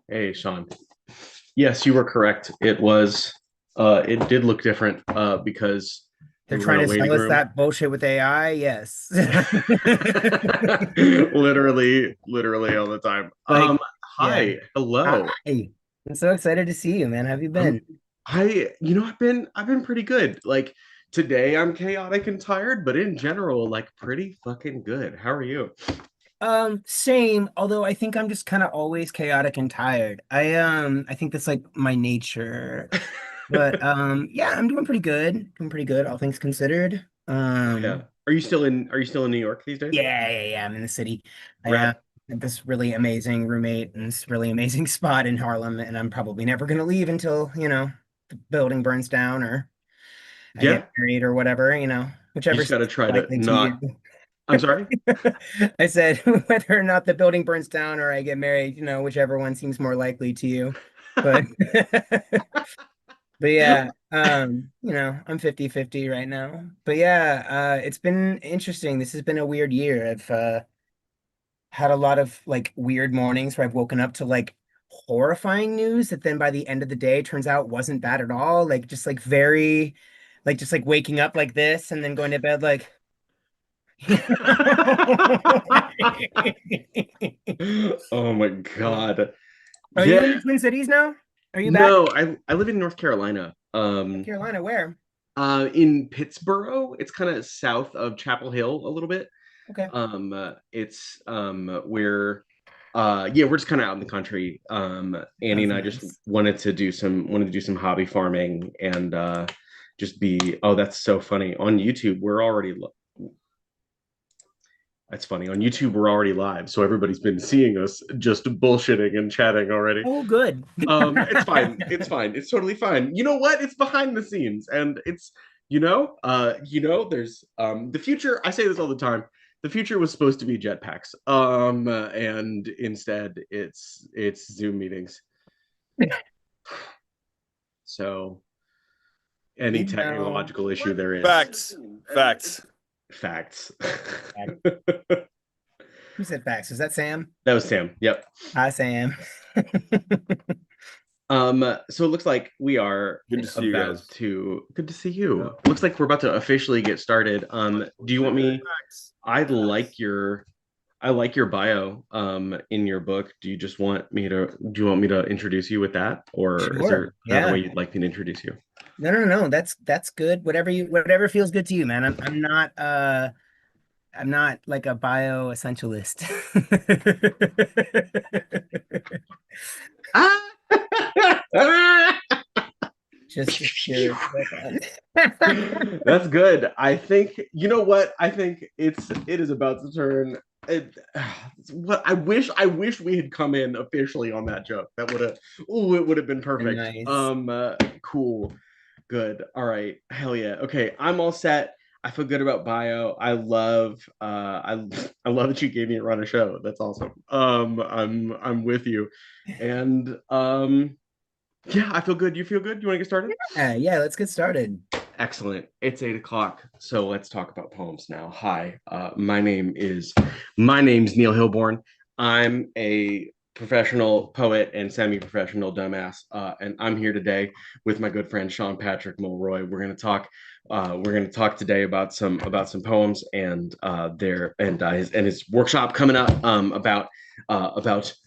Hey, Sean. Yes, you were correct. It did look different because They're we were in trying a to waiting sell us room. that bullshit with AI. Yes. Literally all the time. Like, yeah. Hi, hello. Hi. I'm so excited to see you, man. How have you I'm, been? I've been pretty good. Like today I'm chaotic and tired, but in general, like pretty fucking good. How are you? Same, although I think I'm just kind of always chaotic and tired. I think that's like my nature. But yeah, I'm doing pretty good. Doing pretty good, all things considered. Yeah. Are you still in New York these days? Yeah, I'm in the city. I Right. have this really amazing roommate and this really amazing spot in Harlem, and I'm probably never gonna leave until, the building burns down or I Yeah. get married or whatever, You whichever just got to seems try to likely to not. you. I'm sorry. I said whether or not the building burns down or I get married, whichever one seems more likely to you. But but yeah, I'm 50-50 right now. But yeah, it's been interesting. This has been a weird year. I've had a lot of like weird mornings where I've woken up to like horrifying news that then by the end of the day turns out wasn't bad at all. Like just like very like just like waking up like this and then going to bed like Oh my God. Are you Yeah. in the Twin Cities now? Are you back? No, I live in North Carolina. North Carolina, where? In Pittsboro. It's kind of south of Chapel Hill a little bit. Okay. It's we're yeah, we're just kind of out in the country. Annie Sounds and I just nice. wanted to do some hobby farming and just be oh, that's so funny. On YouTube, that's funny. On YouTube, we're already live, so everybody's been seeing us just bullshitting and chatting already. Oh, good. It's fine. It's fine. It's totally fine. You know what? It's behind the scenes, and it's there's the future. I say this all the time. The future was supposed to be jetpacks, and instead it's Zoom meetings. So any You know, technological issue there is Facts. Facts. facts. who said facts? Is that Sam? That was Sam. Yep. Hi, Sam. So it looks like we are Good to see you about guys. to good to see you. Looks like we're about to officially get started. Do you want me Facts. I like your I like your bio in your book. Do you want me to introduce you with that? Or is Sure. there another way Yeah. you'd like me to introduce you? No. That's good. Whatever feels good to you, man. I'm not like a bio essentialist. Ah! Just a pure. That's good. I think you know what? I think it is about to turn. It, what I wish we had come in officially on that joke. That would have it would have been perfect. Nice. Cool. Good. All right. Hell yeah. Okay, I'm all set. I feel good about bio. I love that you gave me a run a show. That's awesome. I'm with you. And yeah, I feel good. You feel good? You want to get started? Yeah, let's get started. Excellent. It's 8 o'clock, so let's talk about poems now. Hi, my name's Neil Hilborn. I'm a professional poet and semi-professional dumbass, and I'm here today with my good friend Sean Patrick Mulroy. We're gonna talk today about some poems and his workshop coming up about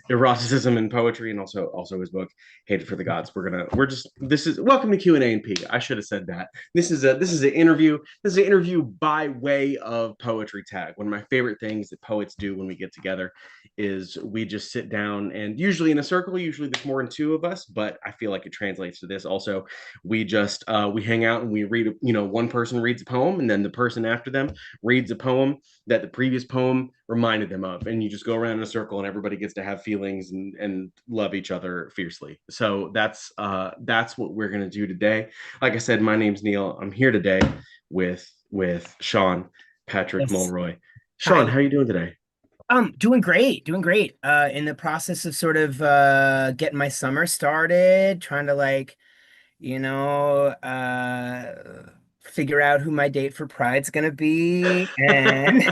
eroticism and poetry, and also his book Hated for the Gods. We're just this is welcome to Q&A and P. I should have said that. This is an interview. This is an interview by way of poetry tag. One of my favorite things that poets do when we get together is we just sit down and usually in a circle. Usually there's more than two of us, but I feel like it translates to this also. We hang out and we read. One person reads a poem and then the person after them reads a poem that the previous poem reminded them of, and you just go around in a circle and everybody gets to have feelings and love each other fiercely. So that's what we're going to do today. Like I said, my name's Neil. I'm here today with Sean Patrick Yes. Mulroy. Sean, Hi. how are you doing today? Doing great, doing great. In the process of sort of getting my summer started, trying to like, figure out who my date for Pride's gonna be. And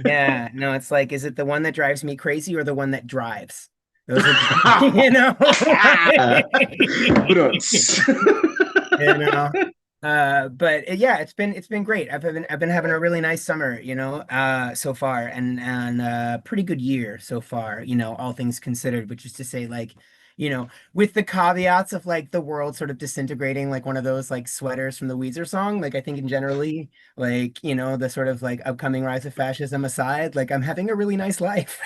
yeah, no, it's like, is it the one that drives me crazy or the one that drives? Those are the, you know, But, you know. But yeah, it's been great. I've been having a really nice summer, so far, and pretty good year so far, all things considered, which is to say, like, with the caveats of like the world sort of disintegrating like one of those like sweaters from the Weezer song. Like I think in generally, like, the sort of like upcoming rise of fascism aside, like I'm having a really nice life.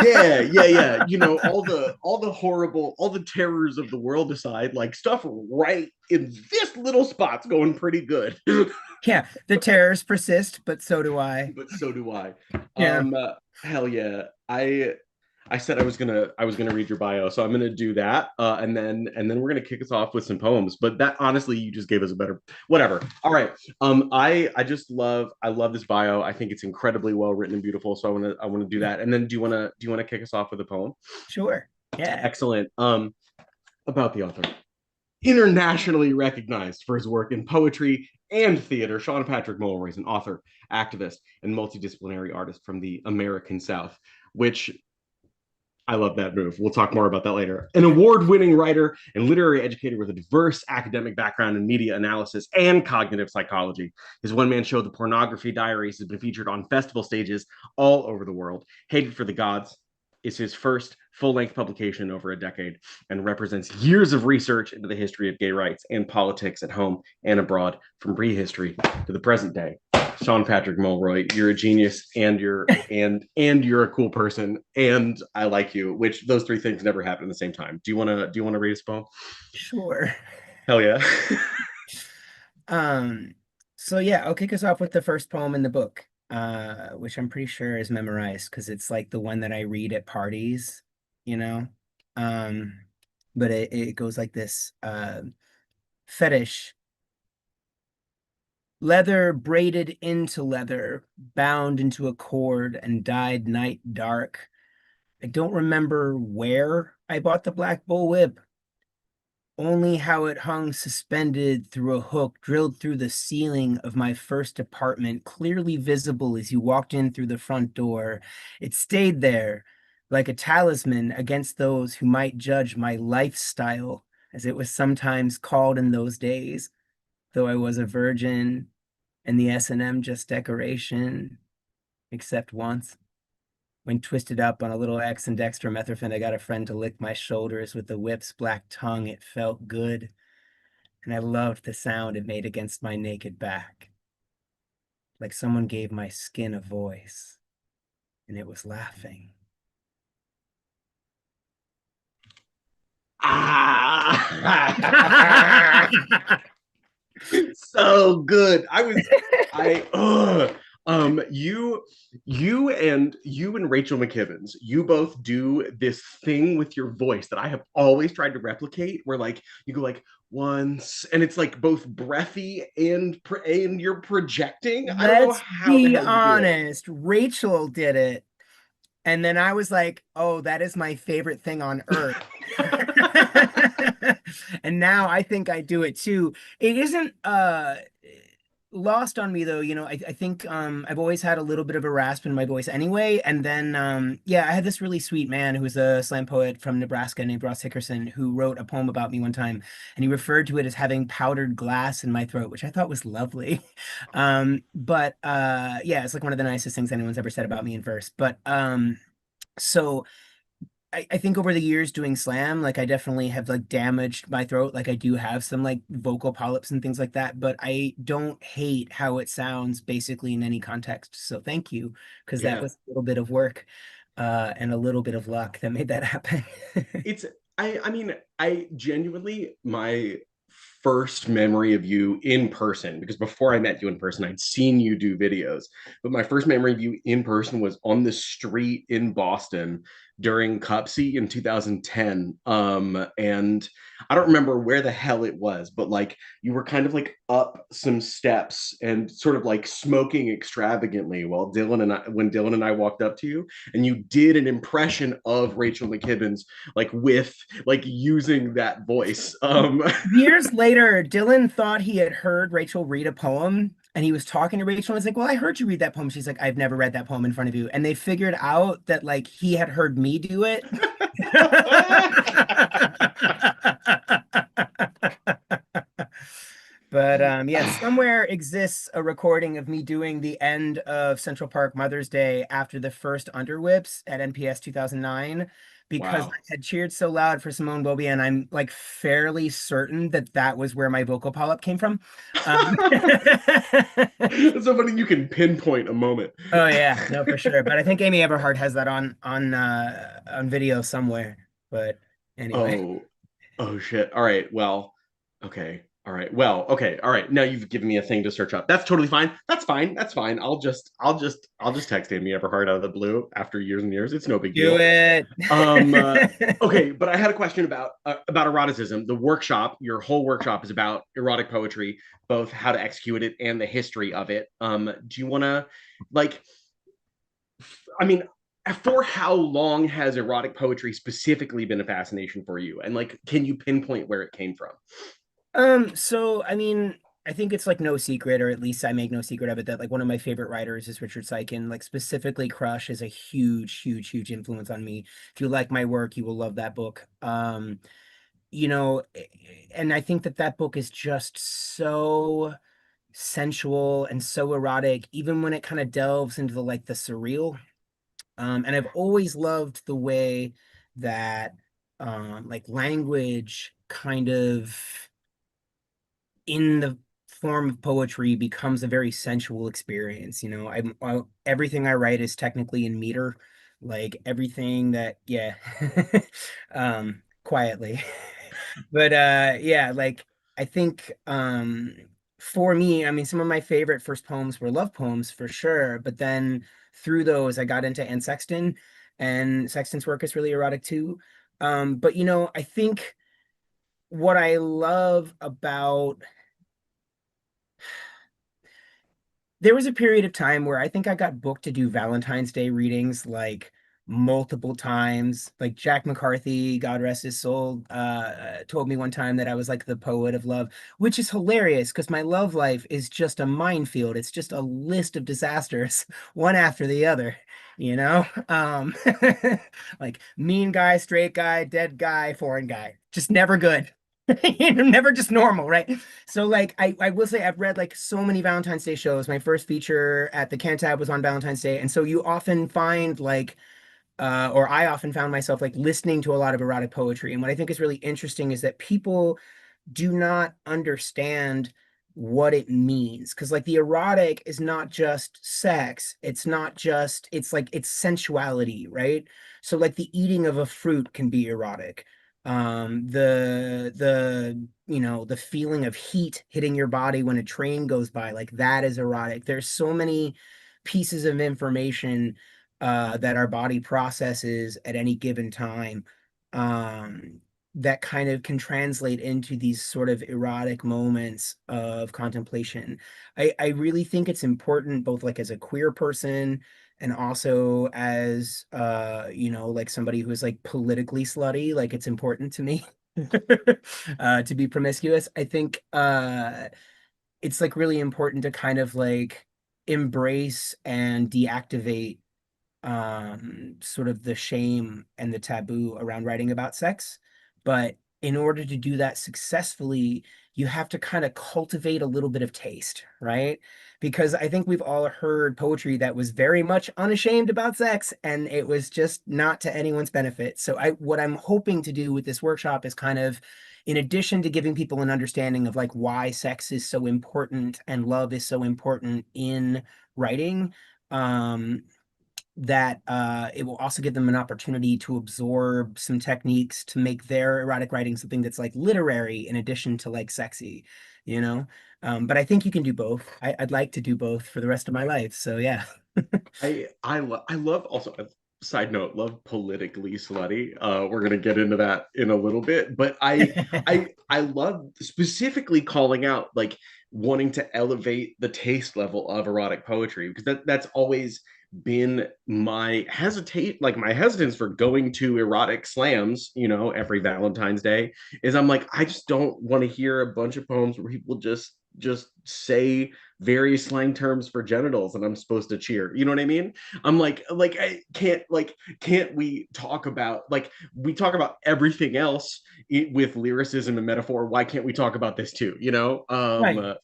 yeah, yeah, yeah. All the horrible, all the terrors of the world aside, like stuff right in this little spot's going pretty good. Yeah, the terrors persist, but so do I. But so do I. Yeah, Hell yeah. I said I was gonna read your bio, so I'm gonna do that, and then we're gonna kick us off with some poems. But that honestly, you just gave us a better whatever. All right. I love this bio. I think it's incredibly well written and beautiful. So I wanna do that. And then do you wanna kick us off with a poem? sure. Yeah. Excellent. About the author. Internationally recognized for his work in poetry and theater, Sean Patrick Mulroy is an author, activist, and multidisciplinary artist from the American South, which I love that move. We'll talk more about that later. An award winning writer and literary educator with a diverse academic background in media analysis and cognitive psychology. His one man show, The Pornography Diaries, has been featured on festival stages all over the world. Hated for the Gods is his first full length publication in over a decade and represents years of research into the history of gay rights and politics at home and abroad, from prehistory to the present day. Sean Patrick Mulroy, you're a genius, and you're a cool person, and I like you. Which those three things never happen at the same time. Do you wanna read a poem? Sure. Hell yeah. Um, so yeah, I'll kick us off with the first poem in the book, which I'm pretty sure is memorized because it's like the one that I read at parties, you know. Um, but it goes like this. Fetish, leather braided into leather, bound into a cord and dyed night dark. I don't remember where I bought the black bull whip, only how it hung suspended through a hook drilled through the ceiling of my first apartment, clearly visible as you walked in through the front door. It stayed there like a talisman against those who might judge my lifestyle, as it was sometimes called in those days, though I was a virgin and the S&M just decoration, except once. When twisted up on a little X and dextromethorphan, I got a friend to lick my shoulders with the whip's black tongue. It felt good, and I loved the sound it made against my naked back, like someone gave my skin a voice, and it was laughing. Ah. So good. I you and Rachel McKibbins, you both do this thing with your voice that I have always tried to replicate, where like you go like once, and it's like both breathy and you're projecting. I don't know Let's how the be hell you do it. honest. Rachel did it. And then I was like, oh, that is my favorite thing on earth. And now I think I do it too. It isn't lost on me though, I think I've always had a little bit of a rasp in my voice anyway. And then yeah, I had this really sweet man who was a slam poet from Nebraska named Ross Hickerson who wrote a poem about me one time, and he referred to it as having powdered glass in my throat, which I thought was lovely. But yeah, it's like one of the nicest things anyone's ever said about me in verse. But so I think over the years doing slam, like I definitely have like damaged my throat. Like I do have some like vocal polyps and things like that, but I don't hate how it sounds basically in any context. So thank you, because that Yeah. was a little bit of work and a little bit of luck that made that happen. It's I mean, I genuinely, my first memory of you in person, because before I met you in person, I'd seen you do videos, but my first memory of you in person was on the street in Boston during Cupsy in 2010. And I don't remember where the hell it was, but like you were kind of like up some steps and sort of like smoking extravagantly while Dylan and I walked up to you, and you did an impression of Rachel McKibbins, like with like using that voice. Years later, Dylan thought he had heard Rachel read a poem, and he was talking to Rachel and was like, well, I heard you read that poem. She's like, I've never read that poem in front of you. And they figured out that like he had heard me do it. But yeah, somewhere exists a recording of me doing the end of Central Park Mother's Day after the first Underwhips at NPS 2009 because I Wow. had cheered so loud for Simone Beaubier, and I'm like fairly certain that that was where my vocal polyp came from. Um, It's so funny you can pinpoint a moment. oh yeah, no, for sure. But I think Amy Everhart has that on video somewhere. But anyway. Oh, oh shit. All right. Well, okay. All right. Well, okay. All right. Now you've given me a thing to search up. That's totally fine. That's fine. That's fine. I'll just text Amy Everhart out of the blue after years and years. It's no big Do deal. it. Um, uh, okay, but I had a question about eroticism. The workshop, your whole workshop is about erotic poetry, both how to execute it and the history of it. Do you want to, like, I mean, for how long has erotic poetry specifically been a fascination for you? And like, can you pinpoint where it came from? So I mean, I think it's like no secret, or at least I make no secret of it, that like one of my favorite writers is Richard Seikin. Like specifically, Crush is a huge, huge, huge influence on me. If you like my work, you will love that book. You know, and I think that that book is just so sensual and so erotic, even when it kind of delves into the like the surreal. And I've always loved the way that like language kind of in the form of poetry becomes a very sensual experience. You know, everything I write is technically in meter, like everything that, yeah, quietly. But yeah, like I think for me, I mean, some of my favorite first poems were love poems for sure, but then through those I got into Anne Sexton, and Sexton's work is really erotic too. But you know, I think what I love about there was a period of time where I think I got booked to do Valentine's Day readings multiple times. Like Jack McCarthy, God rest his soul, told me one time that I was like the poet of love, which is hilarious because my love life is just a minefield. It's just a list of disasters, one after the other, you know? Like mean guy, straight guy, dead guy, foreign guy, just never good. You know, never just normal, right? So like I will say I've read like so many Valentine's Day shows. My first feature at the Cantab was on Valentine's Day. And so you often find like or I often found myself like listening to a lot of erotic poetry. And what I think is really interesting is that people do not understand what it means. Because, like, the erotic is not just sex, it's not just, it's like, it's sensuality, right? So, like, the eating of a fruit can be erotic. You know, the feeling of heat hitting your body when a train goes by, like, that is erotic. There's so many pieces of information that our body processes at any given time. Um, that kind of can translate into these sort of erotic moments of contemplation. I really think it's important both like as a queer person and also as you know, like somebody who's like politically slutty, like it's important to me to be promiscuous. I think it's like really important to kind of like embrace and deactivate sort of the shame and the taboo around writing about sex. But in order to do that successfully, you have to kind of cultivate a little bit of taste, right? Because I think we've all heard poetry that was very much unashamed about sex, and it was just not to anyone's benefit. So what I'm hoping to do with this workshop is kind of, in addition to giving people an understanding of like why sex is so important and love is so important in writing, um, that it will also give them an opportunity to absorb some techniques to make their erotic writing something that's like literary in addition to like sexy, you know? But I think you can do both. I'd like to do both for the rest of my life. So yeah. I love also side note, love politically slutty. We're gonna get into that in a little bit, but I love specifically calling out like wanting to elevate the taste level of erotic poetry because that's always been my hesitance for going to erotic slams, every Valentine's Day, is I'm like, I just don't want to hear a bunch of poems where people just say various slang terms for genitals and I'm supposed to cheer. You know what I mean? I'm like I can't we talk about, like, we talk about everything else with lyricism and metaphor. Why can't we talk about this too? Right.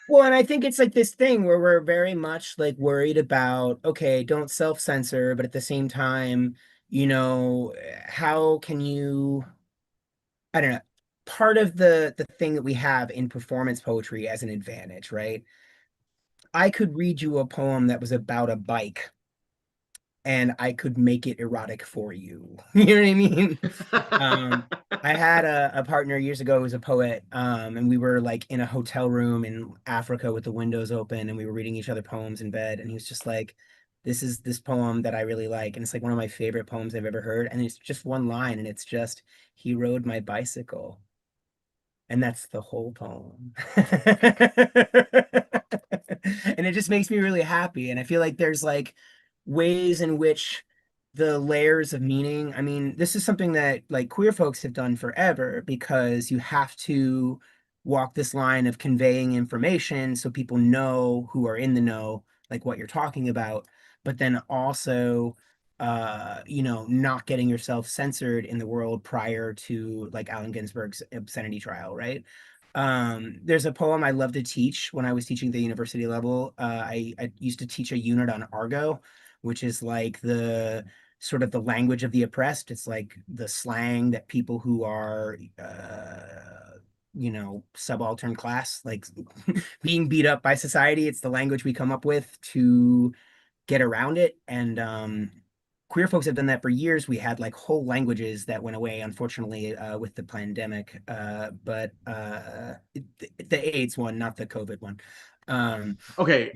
Well, and I think it's like this thing where we're very much like worried about, okay, don't self-censor, but at the same time, how can you, I don't know, part of the thing that we have in performance poetry as an advantage, right? I could read you a poem that was about a bike and I could make it erotic for you. You know what I mean? Um, I had a partner years ago who was a poet, and we were like in a hotel room in Africa with the windows open, and we were reading each other poems in bed, and he was just like, "This is this poem that I really like, and it's like one of my favorite poems I've ever heard." And it's just one line, and it's just, "He rode my bicycle." And that's the whole poem. And it just makes me really happy. And I feel like there's like ways in which the layers of meaning, I mean, this is something that like queer folks have done forever because you have to walk this line of conveying information so people know who are in the know, like what you're talking about, but then also not getting yourself censored in the world prior to like Allen Ginsberg's obscenity trial, right? There's a poem I love to teach when I was teaching the university level. I used to teach a unit on argot, which is like the sort of the language of the oppressed. It's like the slang that people who are, subaltern class, like being beat up by society. It's the language we come up with to get around it. And queer folks have done that for years. We had like whole languages that went away, unfortunately, with the pandemic. The AIDS one, not the COVID one. Um, Okay,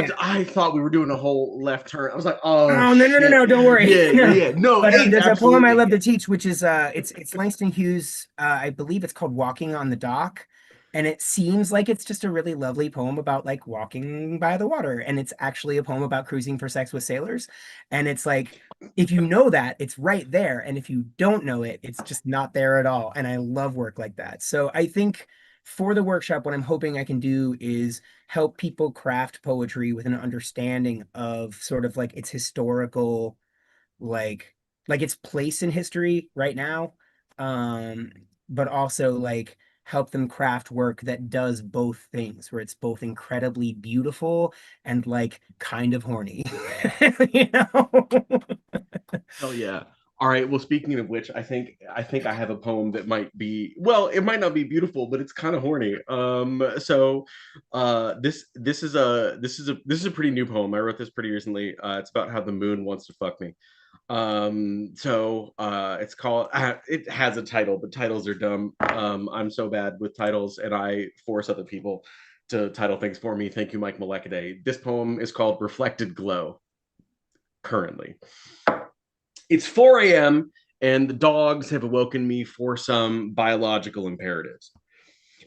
yeah. I thought we were doing a whole left turn. I was like, oh Oh, no, no, no, shit. no, don't worry. Yeah, yeah, No. yeah. No, But hey, there's a poem I absolutely. love to teach, which is it's Langston Hughes. I believe it's called Walking on the Dock. And it seems like it's just a really lovely poem about like walking by the water. And it's actually a poem about cruising for sex with sailors. And it's like, if you know that, it's right there. And if you don't know it, it's just not there at all. And I love work like that. So I think for the workshop, what I'm hoping I can do is help people craft poetry with an understanding of sort of like its historical, like its place in history right now, um but also like help them craft work that does both things, where it's both incredibly beautiful and like kind of horny. you know Hell yeah. All right. Well, speaking of which, I think I have a poem that might be, well, it might not be beautiful, but it's kind of horny. This is a pretty new poem. I wrote this pretty recently. It's about how the moon wants to fuck me. It's called, it has a title, but titles are dumb. I'm so bad with titles and I force other people to title things for me. Thank you, Mike Malekaday. This poem is called Reflected Glow. Currently, it's 4 a.m. and the dogs have awoken me for some biological imperatives.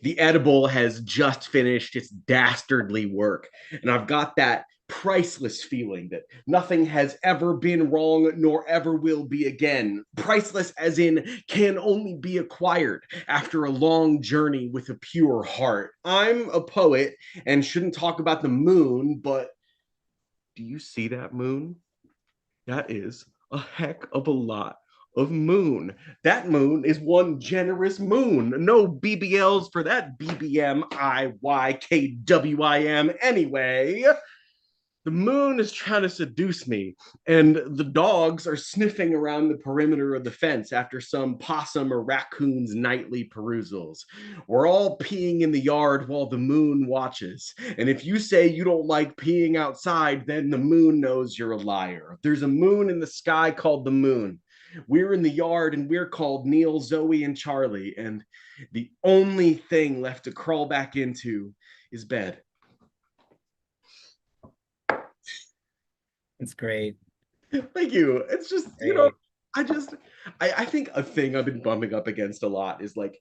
The edible has just finished its dastardly work, and I've got that priceless feeling that nothing has ever been wrong nor ever will be again. Priceless as in can only be acquired after a long journey with a pure heart. I'm a poet and shouldn't talk about the moon, but do you see that moon? That is a heck of a lot of moon. That moon is one generous moon. No BBLs for that BBMIYKWIM anyway. The moon is trying to seduce me, and the dogs are sniffing around the perimeter of the fence after some possum or raccoon's nightly perusals. We're all peeing in the yard while the moon watches. And if you say you don't like peeing outside, then the moon knows you're a liar. There's a moon in the sky called the moon. We're in the yard and we're called Neil, Zoe, and Charlie. And the only thing left to crawl back into is bed. it's great. Thank you. It's just, Great. I just, I think a thing I've been bumping up against a lot is like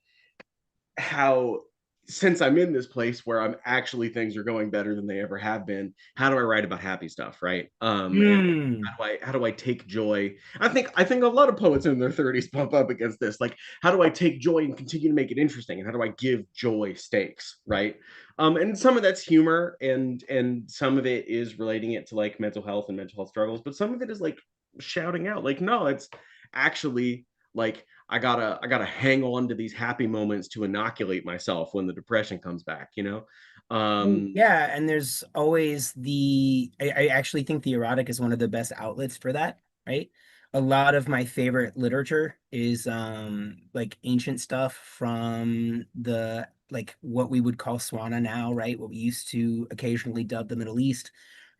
how since I'm in this place where I'm actually things are going better than they ever have been, how do I write about happy stuff, right? And Hmm. how do I take joy? I think a lot of poets in their 30s bump up against this. Like, how do I take joy and continue to make it interesting? And how do I give joy stakes, right? And some of that's humor, and some of it is relating it to like mental health and mental health struggles, but some of it is like shouting out, like, no, it's actually like I gotta hang on to these happy moments to inoculate myself when the depression comes back, you know. um Yeah, and there's always I actually think the erotic is one of the best outlets for that, right? A lot of my favorite literature is like ancient stuff from the like what we would call Swana now, right? What we used to occasionally dub the Middle East,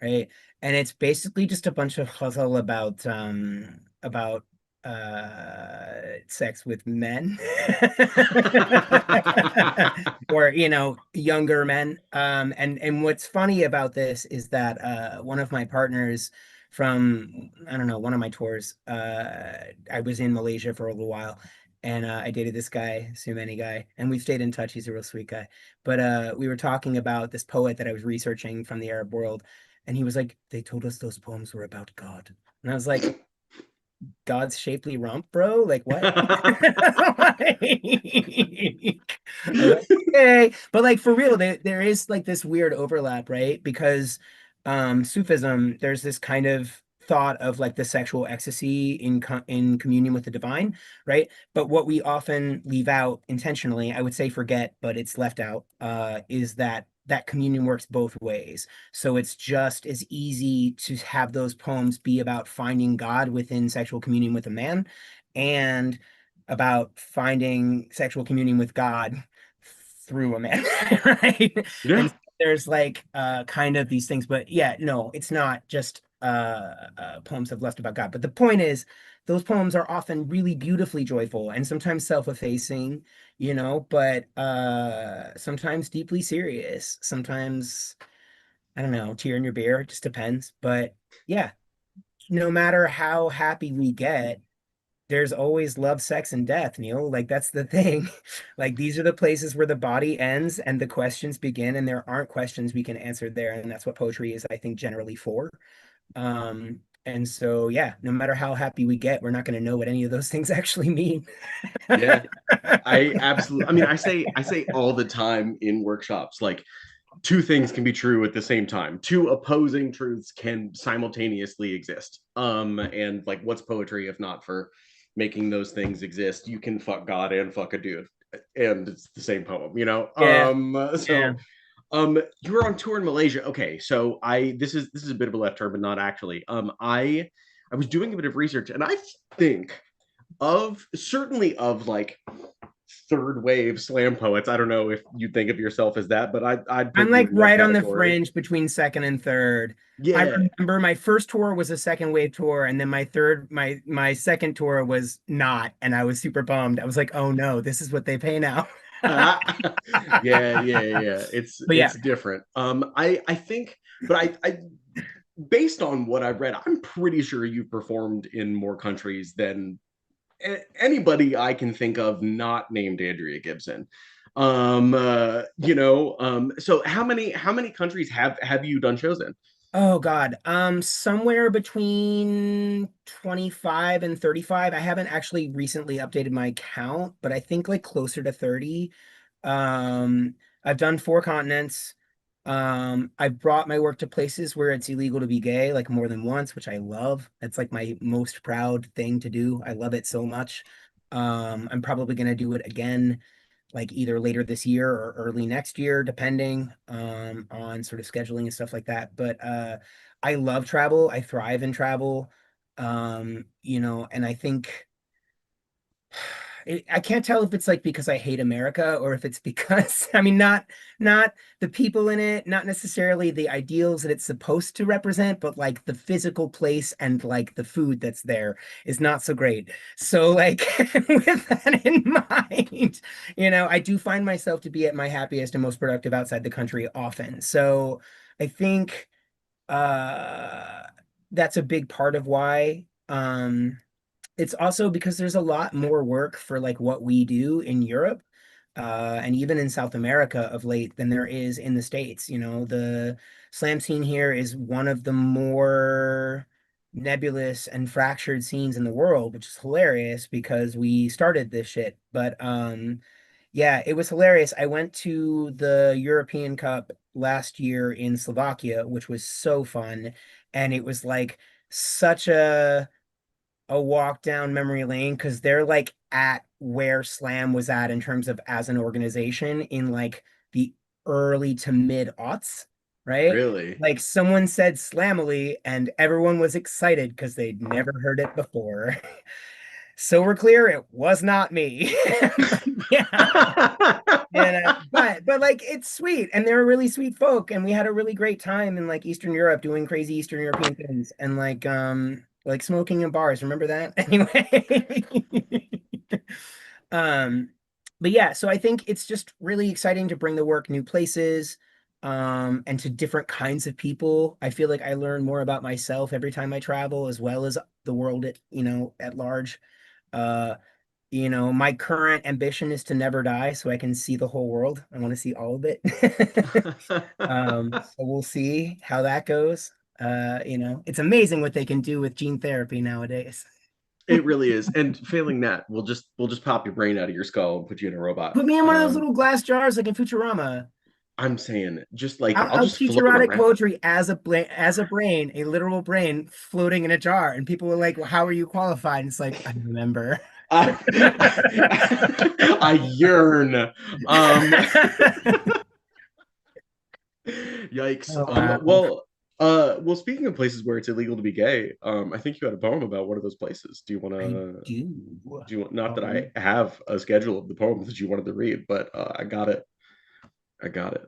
right? And it's basically just a bunch of hustle about sex with men. Or younger men. And what's funny about this is that one of my partners from, I don't know, one of my tours, I was in Malaysia for a little while, and I dated this guy, Sumeni guy, and we've stayed in touch. He's a real sweet guy. But we were talking about this poet that I was researching from the Arab world, and he was like, they told us those poems were about God. And I was like, God's shapely rump, bro? Like what? I was like, okay. But like for real, there is like this weird overlap, right? Because Sufism, there's this kind of thought of like the sexual ecstasy in communion with the divine, right? But what we often leave out intentionally, I would say forget, but it's left out, is that communion works both ways. So it's just as easy to have those poems be about finding God within sexual communion with a man and about finding sexual communion with God through a man, right? yeah, And there's like kind of these things, but yeah, no, it's not just poems of lust about God. But the point is, those poems are often really beautifully joyful and sometimes self-effacing, but sometimes deeply serious, sometimes I don't know, tear in your beer, it just depends. But yeah, no matter how happy we get, there's always love, sex, and death, Neil. Like that's the thing. Like these are the places where the body ends and the questions begin, and there aren't questions we can answer there. And that's what poetry is, I think, generally for. And so yeah, no matter how happy we get, we're not going to know what any of those things actually mean. yeah. I absolutely. I mean, I say all the time in workshops, like, two things can be true at the same time. Two opposing truths can simultaneously exist. And like, what's poetry if not for making those things exist? You can fuck God and fuck a dude, and it's the same poem, you know. Yeah, yeah. You were on tour in Malaysia. Okay, so this is a bit of a left turn, but not actually. I was doing a bit of research, and I think of certainly of like third wave slam poets. I don't know if you think of yourself as that, but I'd I'm put you like in that right on the category. fringe between second and third. I Yeah. remember my first tour was a second wave tour, and then my second tour was not, and I was super bummed. I was like, oh no, this is what they pay now. Yeah, yeah, yeah. It's But yeah, it's different. I think, but I based on what I've read, I'm pretty sure you've performed in more countries than anybody I can think of not named Andrea Gibson. So how many countries have you done shows in? oh God. Somewhere between 25 and 35. I haven't actually recently updated my count, but I think like closer to 30. Um, I've done four continents. I've brought my work to places where it's illegal to be gay, like more than once, which I love. It's like my most proud thing to do. I love it so much. I'm probably gonna do it again like either later this year or early next year, depending on sort of scheduling and stuff like that. But I love travel. I thrive in travel. And I think I can't tell if it's like because I hate America or if it's because I mean not the people in it, not necessarily the ideals that it's supposed to represent, but like the physical place and like the food that's there is not so great. So like with that in mind, I do find myself to be at my happiest and most productive outside the country often. So I think uh that's a big part of why. It's also because there's a lot more work for like what we do in Europe. and even in South America of late than there is in the States. You know, the slam scene here is one of the more nebulous and fractured scenes in the world, which is hilarious because we started this shit. But yeah, it was hilarious. I went to the European Cup last year in Slovakia, which was so fun, and it was like such a walk down memory lane because they're like at where Slam was at in terms of as an organization in like the early to mid aughts, right? Really? Like someone said Slamily and everyone was excited because they'd never heard it before. So we're clear, it was not me. But yeah. But like it's sweet and they're really sweet folk and we had a really great time in like Eastern Europe doing crazy Eastern European things and like smoking in bars. Remember that? Anyway. Um but yeah, so I think it's just really exciting to bring the work new places and to different kinds of people. I feel like I learn more about myself every time I travel as well as the world at, at large. Uh my current ambition is to never die so I can see the whole world. I want to see all of it. So we'll see how that goes. It's amazing what they can do with gene therapy nowadays. It really is. And failing that, we'll just pop your brain out of your skull and put you in a robot. Put me in one of those little glass jars like in Futurama. I'm saying just like I'll, I'll I'll just teach float erotic around. poetry as a brain, a literal brain floating in a jar. And people are like, well, how are you qualified? And it's like, I remember. I, I yearn. Um, Yikes. Oh, wow. Well, speaking of places where it's illegal to be gay, I think you had a poem about one of those places. I do. Do you want, not that I Um, have a schedule of the poems that you wanted to read, but I got it. I got it.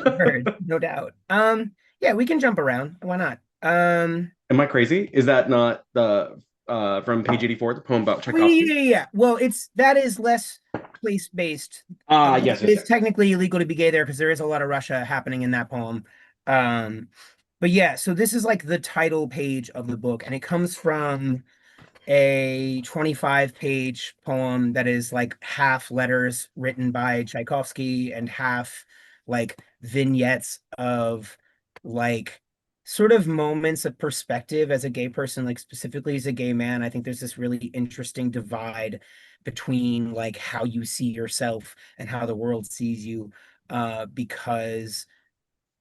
Word, no doubt. Yeah, we can jump around. Why not? Am I crazy? Is that not the from page 84, the poem about Oh, yeah, Tchaikovsky? yeah, yeah, yeah. Well, it's that is less place-based, Ah, although yes, it yes, is yes. technically illegal to be gay there because there is a lot of Russia happening in that poem. Um, but yeah, so this is like the title page of the book, and it comes from a 25-page poem that is like half letters written by Tchaikovsky and half like vignettes of like sort of moments of perspective as a gay person, like specifically as a gay man. I think there's this really interesting divide between like how you see yourself and how the world sees you, because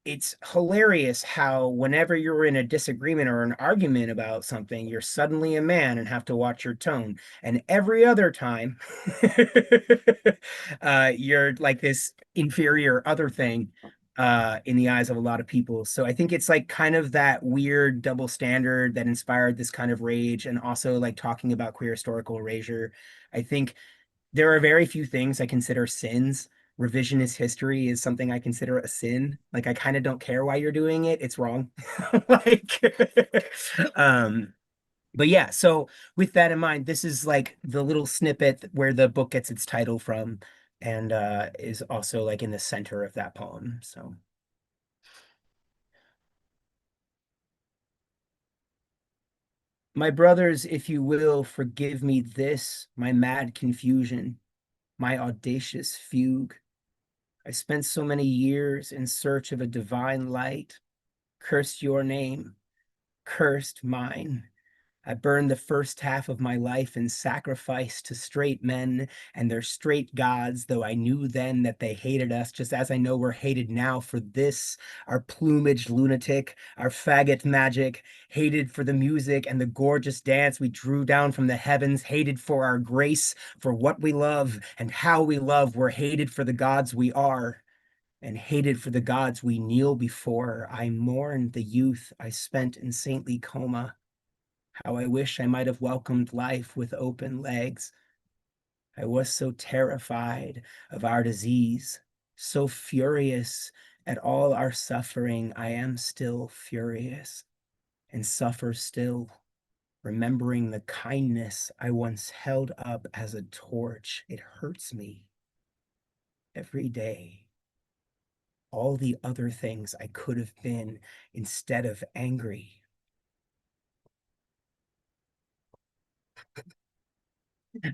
it's hilarious how whenever you're in a disagreement or an argument about something, you're suddenly a man and have to watch your tone. And every other time, you're like this inferior other thing in the eyes of a lot of people. So I think it's like kind of that weird double standard that inspired this kind of rage and also like talking about queer historical erasure. I think there are very few things I consider sins. Revisionist history is something I consider a sin. Like I kind of don't care why you're doing it. It's wrong. Like um but yeah, so with that in mind, this is like the little snippet where the book gets its title from and is also like in the center of that poem. So my brothers, if you will, forgive me this, my mad confusion, my audacious fugue. I spent so many years in search of a divine light, cursed your name, cursed mine. I burned the first half of my life in sacrifice to straight men and their straight gods, though I knew then that they hated us, just as I know we're hated now for this, our plumaged lunatic, our faggot magic, hated for the music and the gorgeous dance we drew down from the heavens, hated for our grace, for what we love and how we love, we're hated for the gods we are and hated for the gods we kneel before. I mourn the youth I spent in saintly coma. How I wish I might have welcomed life with open legs. I was so terrified of our disease, so furious at all our suffering. I am still furious and suffer still, remembering the kindness I once held up as a torch. It hurts me every day. All the other things I could have been instead of angry.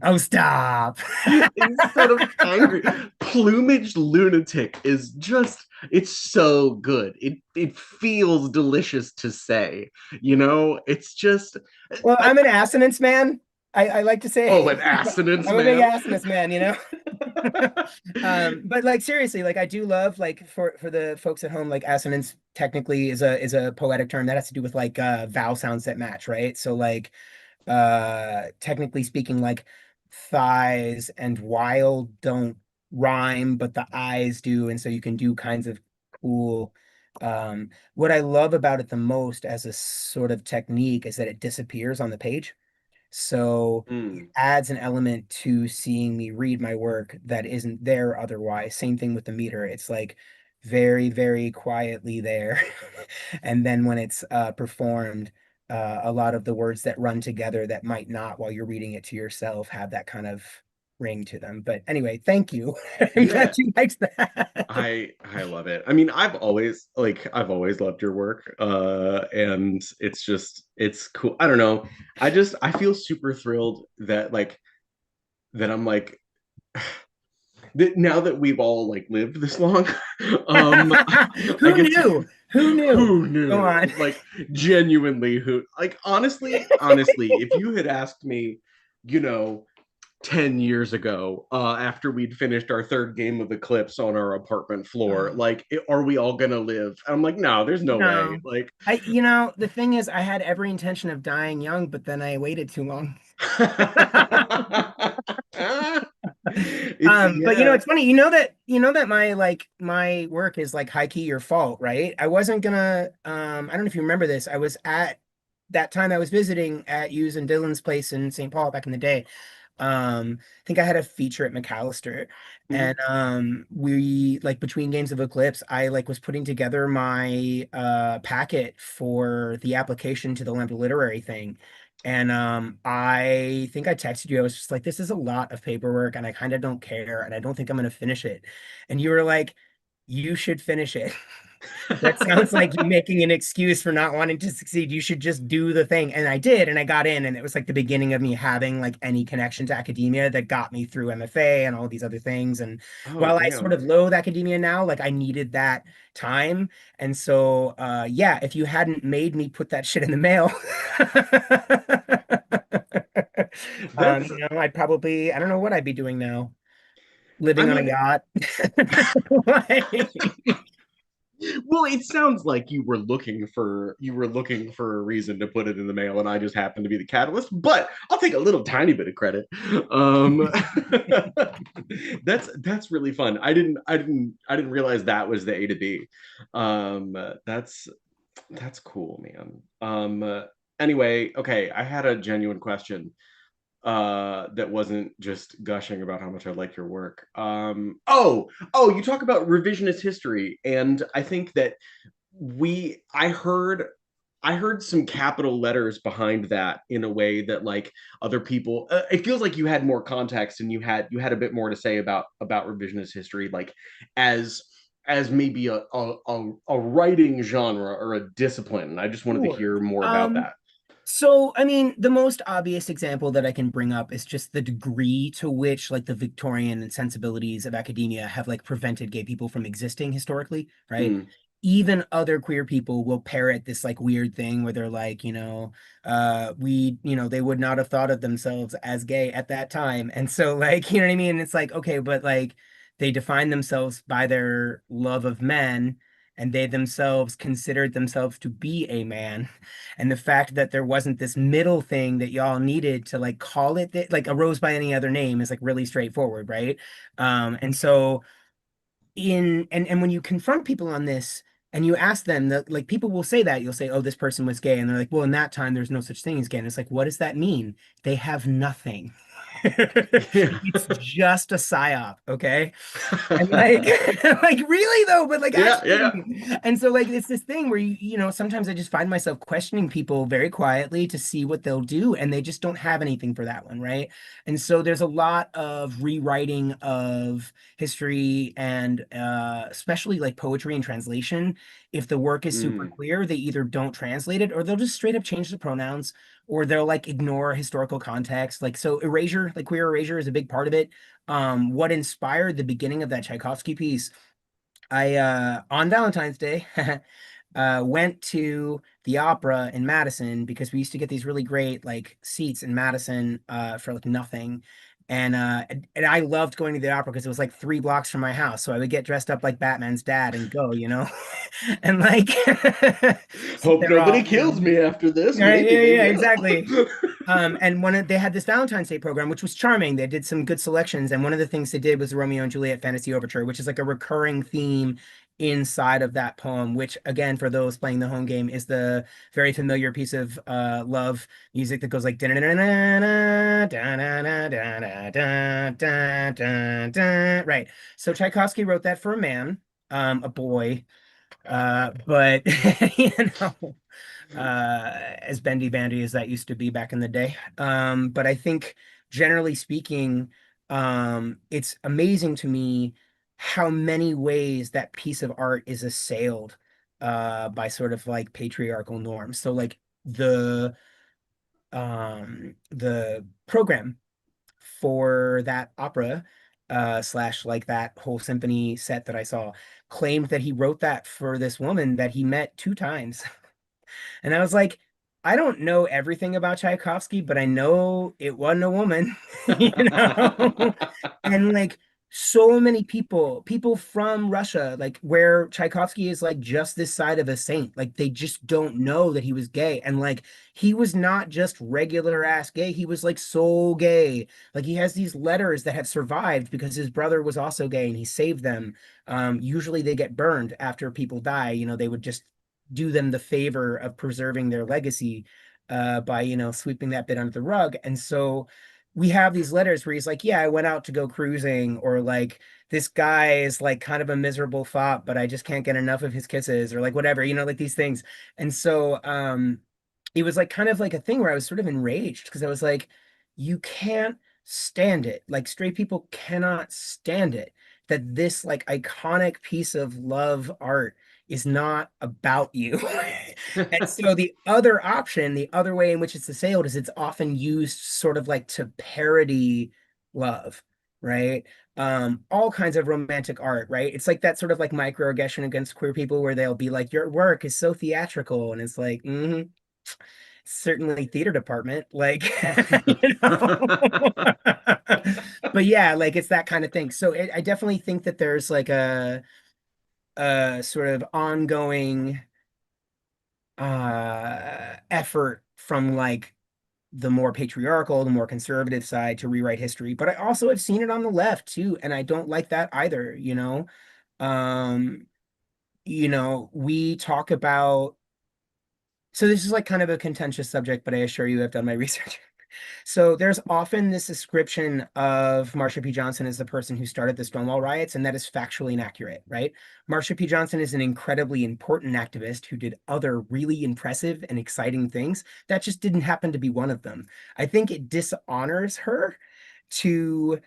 Oh, stop. instead of angry. Plumaged lunatic is just, it's so good. It feels delicious to say. It's just, Well, I'm an assonance man. I like to say oh, an assonance I'm a big man. assonance man, you know? But like seriously, like I do love like for the folks at home, like assonance technically is a poetic term that has to do with like vowel sounds that match, right? So like technically speaking, like thighs and wild don't rhyme, but the eyes do, and so you can do kinds of cool. What I love about it the most as a sort of technique is that it disappears on the page. So it Mm. adds an element to seeing me read my work that isn't there otherwise. Same thing with the meter. It's like very, very quietly there. And then when it's performed, a lot of the words that run together that might not, while you're reading it to yourself, have that kind of ring to them. But anyway, thank you. I'm Yeah, glad you liked that. I love it. I mean, I've always loved your work. And it's cool. I don't know. I feel super thrilled that I'm like that now that we've all like lived this long. I Who get to, knew? Who knew? who Go knew? on. Like genuinely who, like honestly, if you had asked me, you know, 10 years ago, after we'd finished our third game of Eclipse on our apartment floor, like, are we all gonna live? I'm like, no, there's no way. No. Like, The thing is, I had every intention of dying young, but then I waited too long. it's, But yeah. it's funny, you know that my my work is like high key your fault, right? I wasn't gonna I don't know if you remember this. I was at that time I was visiting at Hughes and Dylan's place in St. Paul back in the day. I think I had a feature at McAllister, and Mhm. we like between games of Eclipse, I like was putting together my packet for the application to the Lamp Literary thing. And I think I texted you. I was just like, this is a lot of paperwork, and I kind of don't care, and I don't think I'm gonna finish it. And you were like, you should finish it. That sounds like you making an excuse for not wanting to succeed. You should just do the thing. And I did, and I got in, and it was like the beginning of me having like any connection to academia that got me through MFA and all these other things. And Oh, while I sort damn. of loathe academia now, like I needed that time. And so yeah, if you hadn't made me put that shit in the mail, That's, I'd probably I don't know what I'd be doing now. I Living on a mean, yacht. Like, well, it sounds like you were looking for a reason to put it in the mail, and I just happened to be the catalyst. But I'll take a little tiny bit of credit. Um, that's really fun. I didn't realize that was the A to B. Um, that's that's cool, man. Anyway, okay, I had a genuine question that wasn't just gushing about how much I like your work. Oh, you talk about revisionist history, and I think that we I heard some capital letters behind that in a way that like other people it feels like you had more context and you had a bit more to say about revisionist history, like as as maybe a writing genre or a discipline. I just wanted to sure. hear more about Um, that. So, I mean, the most obvious example that I can bring up is just the degree to which, like, the Victorian sensibilities of academia have, like, prevented gay people from existing historically, right? Mm. Even other queer people will parrot this, like, weird thing where they're like, they would not have thought of themselves as gay at that time. And so, like, you know what I mean? It's like, okay, but, like, they define themselves by their love of men, and they themselves considered themselves to be a man, and the fact that there wasn't this middle thing that y'all needed to like call it that, like a rose by any other name is like really straightforward, right? And so and when you confront people on this and you ask them that, like, people will say that you'll say, oh, this person was gay, and they're like, well, in that time there's no such thing as gay, and it's like, what does that mean? They have nothing. Yeah. It's just a psyop, okay? And like, like really though, but like Yeah, yeah. actually, and so like it's this thing where sometimes I just find myself questioning people very quietly to see what they'll do, and they just don't have anything for that one, right? And so there's a lot of rewriting of history and especially like poetry and translation. If the work is super Mm. clear, they either don't translate it or they'll just straight up change the pronouns or they'll like ignore historical context. Like so erasure erasure. Like queer erasure is a big part of it. What inspired the beginning of that Tchaikovsky piece, I on Valentine's Day went to the opera in Madison because we used to get these really great like seats in Madison for like nothing. And I loved going to the opera because it was like 3 blocks from my house. So I would get dressed up like Batman's dad and go, and like sit Hope there nobody all, kills me after this. yeah, Maybe yeah, they yeah, will. exactly. And they had this Valentine's Day program, which was charming. They did some good selections, and one of the things they did was the Romeo and Juliet Fantasy Overture, which is like a recurring theme inside of that poem. Which, again, for those playing the home game, is the very familiar piece of love music that goes like right. So Tchaikovsky wrote that for a man, a boy, but know as bendy bandy as that used to be back in the day. But I think generally speaking, it's amazing to me how many ways that piece of art is assailed by sort of like patriarchal norms. So like the program for that opera slash like that whole symphony set that I saw claimed that he wrote that for this woman that he met 2 times. And I was like, I don't know everything about Tchaikovsky, but I know it wasn't a woman, you know? And like so many people from Russia, like where Tchaikovsky is like just this side of a saint, like they just don't know that he was gay. And like he was not just regular ass gay, he was like so gay. Like he has these letters that have survived because his brother was also gay and he saved them. Usually they get burned after people die, they would just do them the favor of preserving their legacy by sweeping that bit under the rug. And so we have these letters where he's like, yeah, I went out to go cruising, or like this guy is like kind of a miserable fop, but I just can't get enough of his kisses, or like whatever, like these things. And so it was like kind of like a thing where I was sort of enraged because I was like, you can't stand it. Like straight people cannot stand it that this like iconic piece of love art is not about you. And so the other option, the other way in which it's assailed is it's often used sort of like to parody love, right? All kinds of romantic art, right? It's like that sort of like microaggression against queer people where they'll be like, your work is so theatrical. And it's like, certainly theater department, like, you know. But yeah, like it's that kind of thing. So I definitely think that there's like a sort of ongoing effort from like the more patriarchal, the more conservative side to rewrite history. But I also have seen it on the left too, and I don't like that either. Um, we talk about, so this is like kind of a contentious subject, but I assure you I've done my research. So there's often this description of Marsha P. Johnson as the person who started the Stonewall riots, and that is factually inaccurate, right? Marsha P. Johnson is an incredibly important activist who did other really impressive and exciting things. That just didn't happen to be one of them. I think it dishonors her to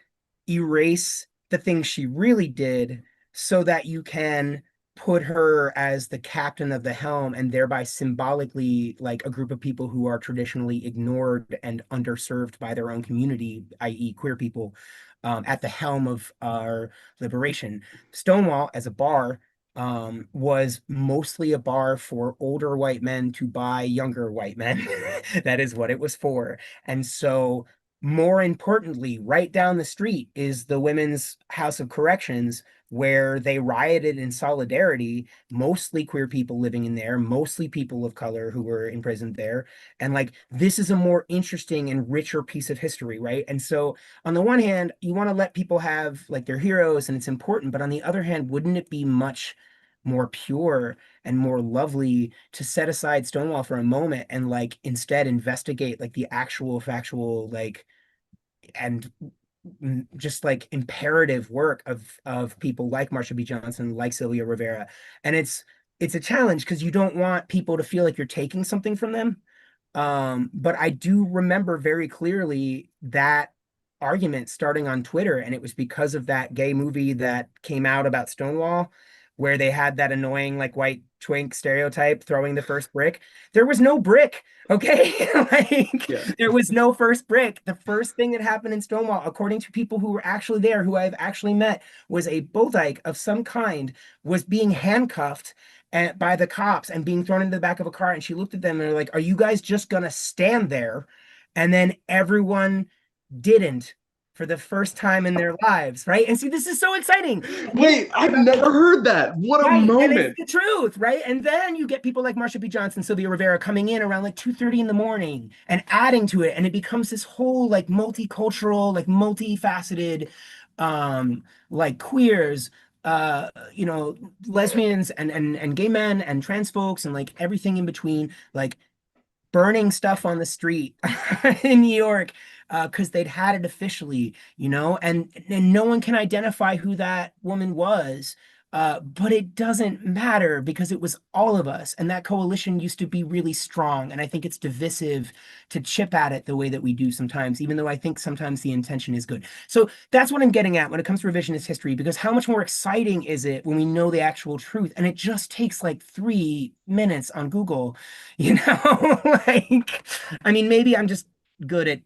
erase the things she really did so that you can put her as the captain of the helm and thereby symbolically like a group of people who are traditionally ignored and underserved by their own community, i.e. queer people, at the helm of our liberation. Stonewall as a bar was mostly a bar for older white men to buy younger white men. That is what it was for. And so more importantly, right down the street is the Women's House of Corrections, where they rioted in solidarity, mostly queer people living in there, mostly people of color who were imprisoned there. And like, this is a more interesting and richer piece of history, right? And so, on the one hand, you want to let people have like their heroes and it's important. But on the other hand, wouldn't it be much more pure and more lovely to set aside Stonewall for a moment and like instead investigate like the actual factual like and just like imperative work of people like Marsha B. Johnson, like Sylvia Rivera. And it's a challenge because you don't want people to feel like you're taking something from them. But I do remember very clearly that argument starting on Twitter, and it was because of that gay movie that came out about Stonewall, where they had that annoying like white twink stereotype throwing the first brick. There was no brick, okay? Like Yeah. there was no first brick. The first thing that happened in Stonewall, according to people who were actually there, who I've actually met, was a bull dyke of some kind was being handcuffed by the cops and being thrown into the back of a car. And she looked at them and they're like, "Are you guys just gonna stand there?" And then everyone didn't for the first time in their lives, right? And see, this is so exciting. And then you Wait, talk I've about never heard that. What a right, and it's moment. the truth, right? And then you get people like Marsha P. Johnson, Sylvia Rivera coming in around like 2:30 in the morning and adding to it, and it becomes this whole like multicultural, like multifaceted, like queers, lesbians and gay men and trans folks and like everything in between, like burning stuff on the street in New York because they'd had it officially, and no one can identify who that woman was. But it doesn't matter because it was all of us. And that coalition used to be really strong. And I think it's divisive to chip at it the way that we do sometimes, even though I think sometimes the intention is good. So that's what I'm getting at when it comes to revisionist history, because how much more exciting is it when we know the actual truth? And it just takes like 3 minutes on Google, you know? Like, I mean, maybe I'm just good at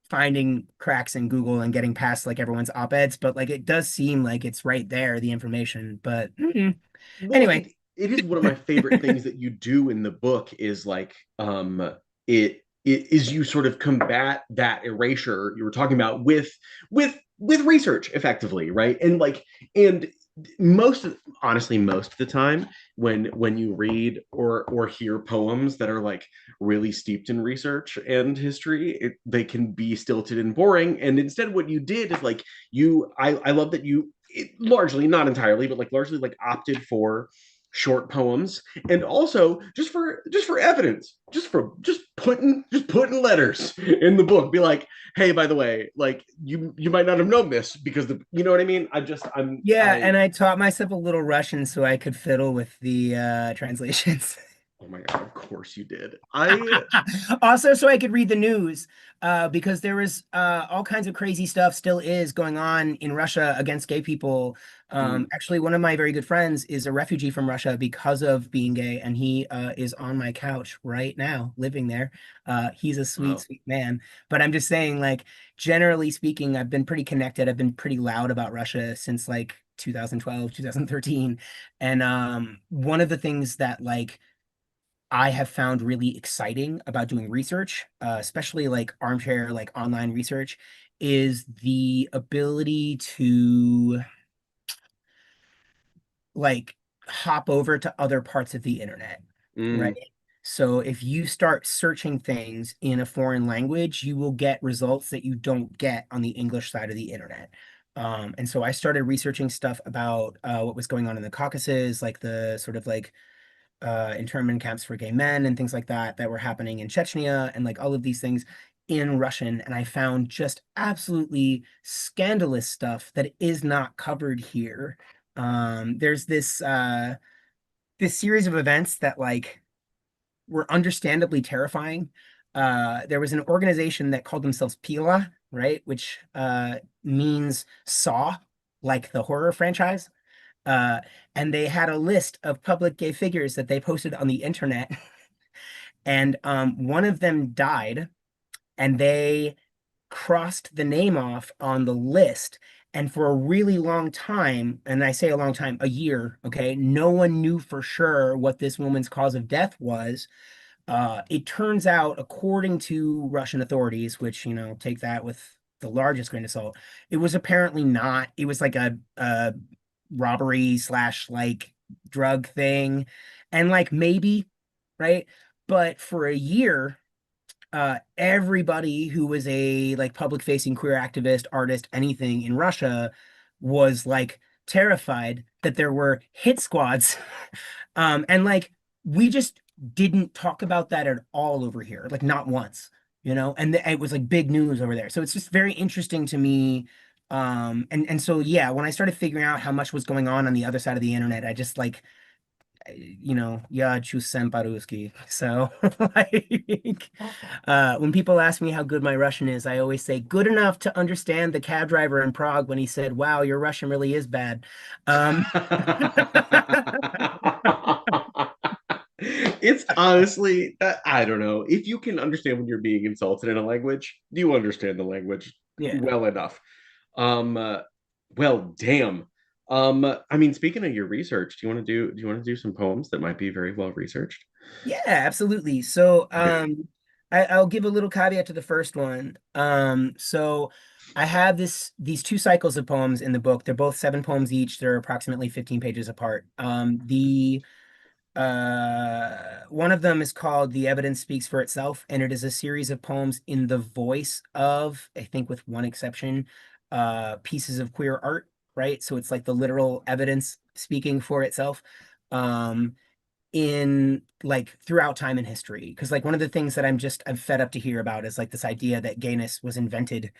finding cracks in Google and getting past like everyone's op-eds, but like it does seem like it's right there, the information. But Well, anyway, it is one of my favorite things that you do in the book is like it is you sort of combat that erasure you were talking about with research effectively, right? And like and honestly most of the time when you read or hear poems that are like really steeped in research and history, they can be stilted and boring. And instead what you did is like I love that largely, not entirely, but like largely like opted for short poems, and also just for evidence, just putting letters in the book, be like, hey, by the way, like you might not have known this because you know what I mean. yeah, I and I taught myself a little Russian so I could fiddle with the translations. Oh my god, of course you did. I Also, so I could read the news, because there was all kinds of crazy stuff still is going on in Russia against gay people. mm, Actually, one of my very good friends is a refugee from Russia because of being gay, and he is on my couch right now, living there. He's a sweet, wow. sweet man. But I'm just saying, like, generally speaking, I've been pretty connected. I've been pretty loud about Russia since like 2012, 2013. And one of the things that like I have found really exciting about doing research, especially like armchair, like online research, is the ability to like hop over to other parts of the internet, right? Mm, So if you start searching things in a foreign language, you will get results that you don't get on the English side of the internet. And so I started researching stuff about what was going on in the Caucasus, like the sort of like internment camps for gay men and things like that that were happening in Chechnya and like all of these things in Russian. And I found just absolutely scandalous stuff that is not covered here. There's this series of events that like were understandably terrifying. There was an organization that called themselves Pila, right, which means saw, like the horror franchise. Uh, and they had a list of public gay figures that they posted on the internet. And one of them died, and they crossed the name off on the list. And for a really long time, and I say a long time, a year, okay, no one knew for sure what this woman's cause of death was. It turns out, according to Russian authorities, which, take that with the largest grain of salt, it was apparently not, it was like a robbery slash like drug thing. And like maybe, right? But for a year, everybody who was a like public facing queer activist, artist, anything in Russia was like terrified that there were hit squads. And like we just didn't talk about that at all over here, like not once, and it was like big news over there. So it's just very interesting to me. And so yeah, when I started figuring out how much was going on the other side of the internet, I just like yeah, чусem по-русски. So like when people ask me how good my Russian is, I always say good enough to understand the cab driver in Prague when he said, "Wow, your Russian really is bad." Um It's honestly, I don't know. If you can understand when you're being insulted in a language, you understand the language yeah. well enough. Um, uh, well, damn. I mean, speaking of your research, do you want to do some poems that might be very well researched? Yeah, absolutely. So, Okay. I'll give a little caveat to the first one. So I have these two cycles of poems in the book. They're both seven poems each. They're approximately 15 pages apart. The one of them is called "The Evidence Speaks for Itself," and it is a series of poems in the voice of, I think, with one exception, pieces of queer art, right? So it's like the literal evidence speaking for itself. Um, in like throughout time and history. Because like one of the things that I'm fed up to hear about is like this idea that gayness was invented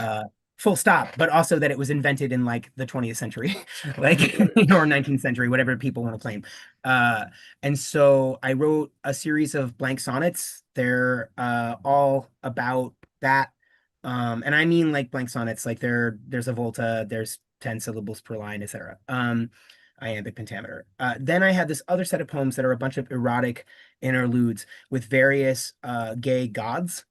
uh full stop, but also that it was invented in like the 20th century, like or 19th century, whatever people want to claim. Uh and so I wrote a series of blank sonnets. They're all about that. And I mean like blank sonnets, like there's a volta, there's 10 syllables per line, etc. Iambic pentameter. Then I had this other set of poems that are a bunch of erotic interludes with various gay gods.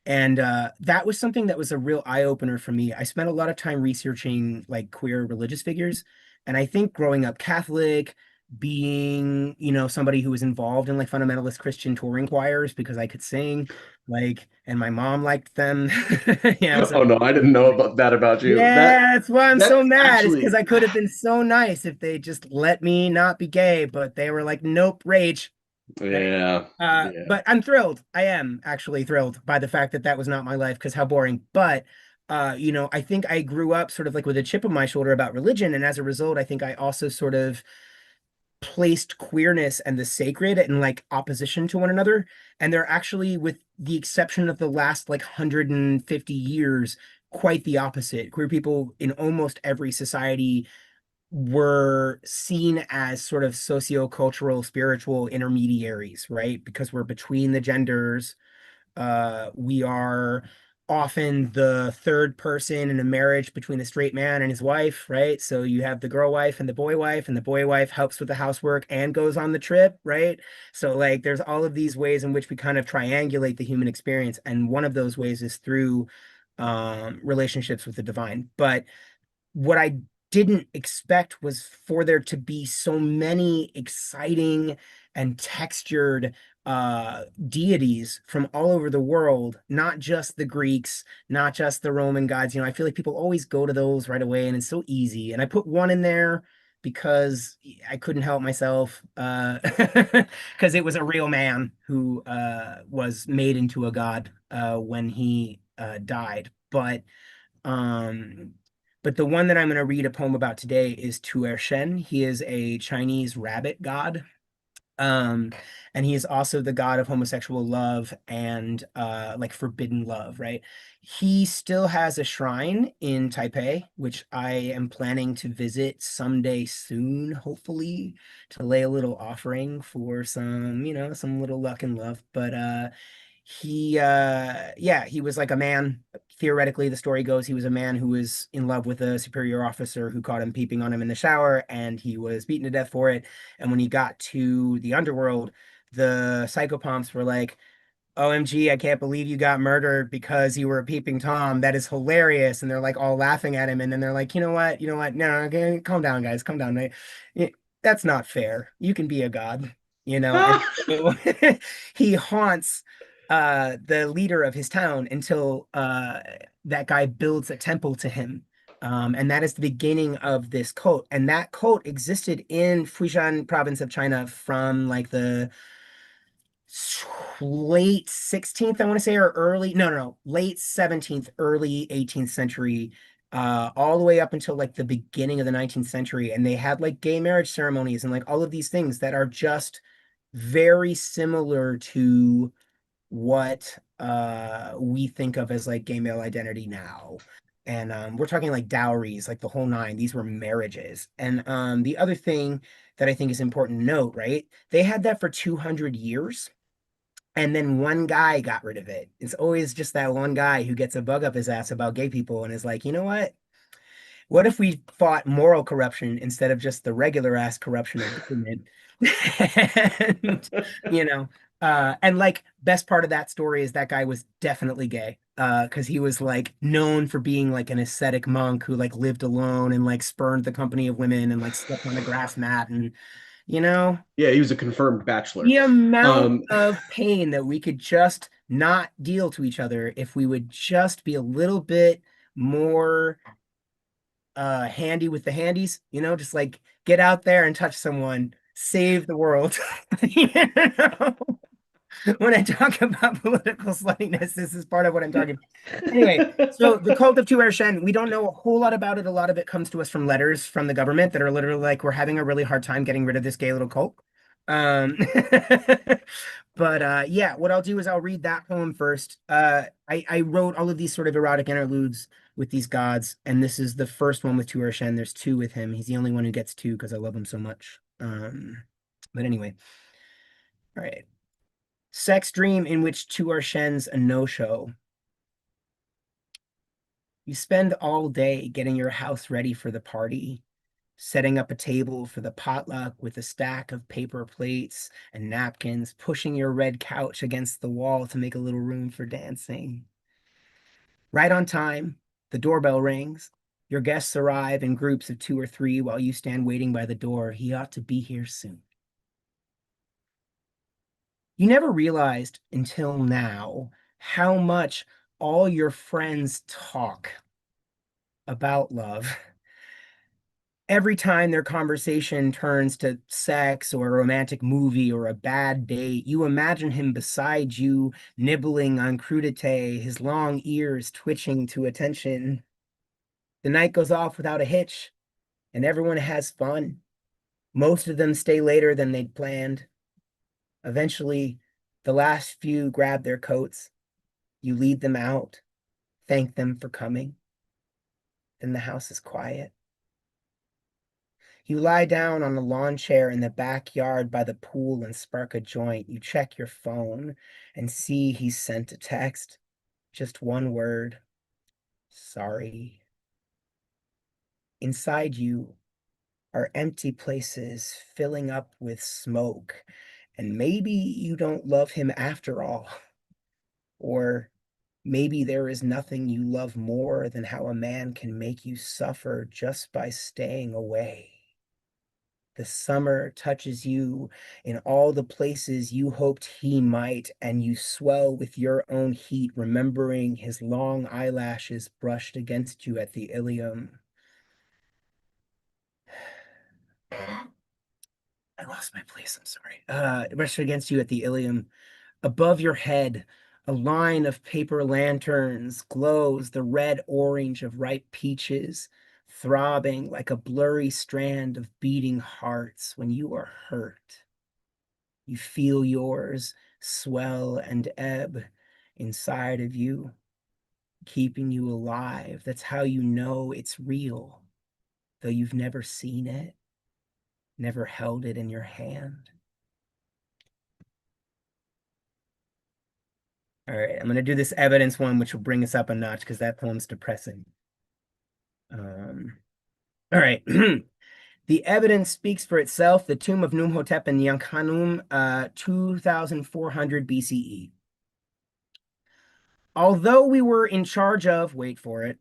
And that was something that was a real eye opener for me. I spent a lot of time researching like queer religious figures. And I think growing up Catholic, being, somebody who was involved in like fundamentalist Christian touring choirs because I could sing, like, and my mom liked them. So Oh no, I didn't know about that about you. yeah, that's why I'm so That's mad. It's because actually, I could have been so nice if they just let me not be gay, but they were like, nope, rage. Right. yeah, yeah. But I'm thrilled. I am actually thrilled by the fact that that was not my life because how boring. But I think I grew up sort of like with a chip on my shoulder about religion, and as a result, I think I also sort of placed queerness and the sacred in like opposition to one another. And they're actually, with the exception of the last like 150 years, quite the opposite. Queer people in almost every society were seen as sort of socio-cultural, spiritual intermediaries, right? Because we're between the genders. We are often the third person in a marriage between a straight man and his wife, right? So you have the girl wife and the boy wife helps with the housework and goes on the trip, right? So like there's all of these ways in which we kind of triangulate the human experience. And one of those ways is through relationships with the divine. But what I didn't expect was for there to be so many exciting and textured deities from all over the world, not just the Greeks, not just the Roman gods. I feel like people always go to those right away and it's so easy. And I put one in there because I couldn't help myself, because it was a real man who was made into a god when he died. Um, but the one that I'm going to read a poem about today is Tu Shen. He is a Chinese rabbit god. Um, and he is also the god of homosexual love and like forbidden love, right? He still has a shrine in Taipei, which I am planning to visit someday soon, hopefully, to lay a little offering for some little luck and love. But he was like a man. Theoretically, the story goes he was a man who was in love with a superior officer who caught him peeping on him in the shower, and he was beaten to death for it. And when he got to the underworld, the psychopomps were like, OMG, I can't believe you got murdered because you were a peeping Tom. That is hilarious. And they're like all laughing at him. And then they're like, you know what? You know what? No, okay, calm down, guys. Calm down. That's not fair. You can be a god, and so he haunts the leader of his town until that guy builds a temple to him. And that is the beginning of this cult. And that cult existed in Fujian province of China from like the late 16th, I want to say, or early, no, late 17th, early 18th century, all the way up until like the beginning of the 19th century. And they had like gay marriage ceremonies and like all of these things that are just very similar to what we think of as like gay male identity now. And we're talking like dowries, like the whole nine. These were marriages. And the other thing that I think is important to note, right? They had that for 200 years. And then one guy got rid of it. It's always just that one guy who gets a bug up his ass about gay people and is like, you know what? What if we fought moral corruption instead of just the regular ass corruption of government? And, you know, and like best part of that story is that guy was definitely gay. Because he was like known for being like an ascetic monk who like lived alone and like spurned the company of women and like slept on a grass mat and you know, Yeah, he was a confirmed bachelor. the amount Um, of pain that we could just not deal to each other if we would just be a little bit more handy with the handies, just like get out there and touch someone, save the world. You know? When I talk about political sluttiness, this is part of what I'm talking about. Anyway, so the cult of Tu Shen, we don't know a whole lot about it. A lot of it comes to us from letters from the government that are literally like, we're having a really hard time getting rid of this gay little cult. Um, but yeah, what I'll do is I'll read that poem first. I wrote all of these sort of erotic interludes with these gods, and this is the first one with Tu Shen. There's two with him. He's the only one who gets two because I love him so much. But anyway, all right. Sex dream in which two are Shen's a no-show. You spend all day getting your house ready for the party, setting up a table for the potluck with a stack of paper plates and napkins, pushing your red couch against the wall to make a little room for dancing. Right on time, the doorbell rings. Your guests arrive in groups of two or three while you stand waiting by the door. He ought to be here soon. You never realized until now how much all your friends talk about love. Every time their conversation turns to sex or a romantic movie or a bad date, you imagine him beside you, nibbling on crudité, his long ears twitching to attention. The night goes off without a hitch, and everyone has fun. Most of them stay later than they'd planned. Eventually, the last few grab their coats. You lead them out, thank them for coming. Then the house is quiet. You lie down on a lawn chair in the backyard by the pool and spark a joint. You check your phone and see he's sent a text. Just one word. Sorry. Inside you are empty places filling up with smoke. And maybe you don't love him after all. Or maybe there is nothing you love more than how a man can make you suffer just by staying away. The summer touches you in all the places you hoped he might, and you swell with your own heat, remembering his long eyelashes brushed against you at the ilium. I lost my place, I'm sorry. Brushed against you at the ilium. Above your head, a line of paper lanterns glows the red orange of ripe peaches, throbbing like a blurry strand of beating hearts when you are hurt. You feel yours swell and ebb inside of you, keeping you alive. That's how you know it's real, though you've never seen it, never held it in your hand. All right, I'm going to do this evidence one, which will bring us up a notch because that poem's depressing. All right. The evidence speaks for itself. The tomb of Numhotep in Yankhanum, 2400 BCE. Although we were in charge of, wait for it,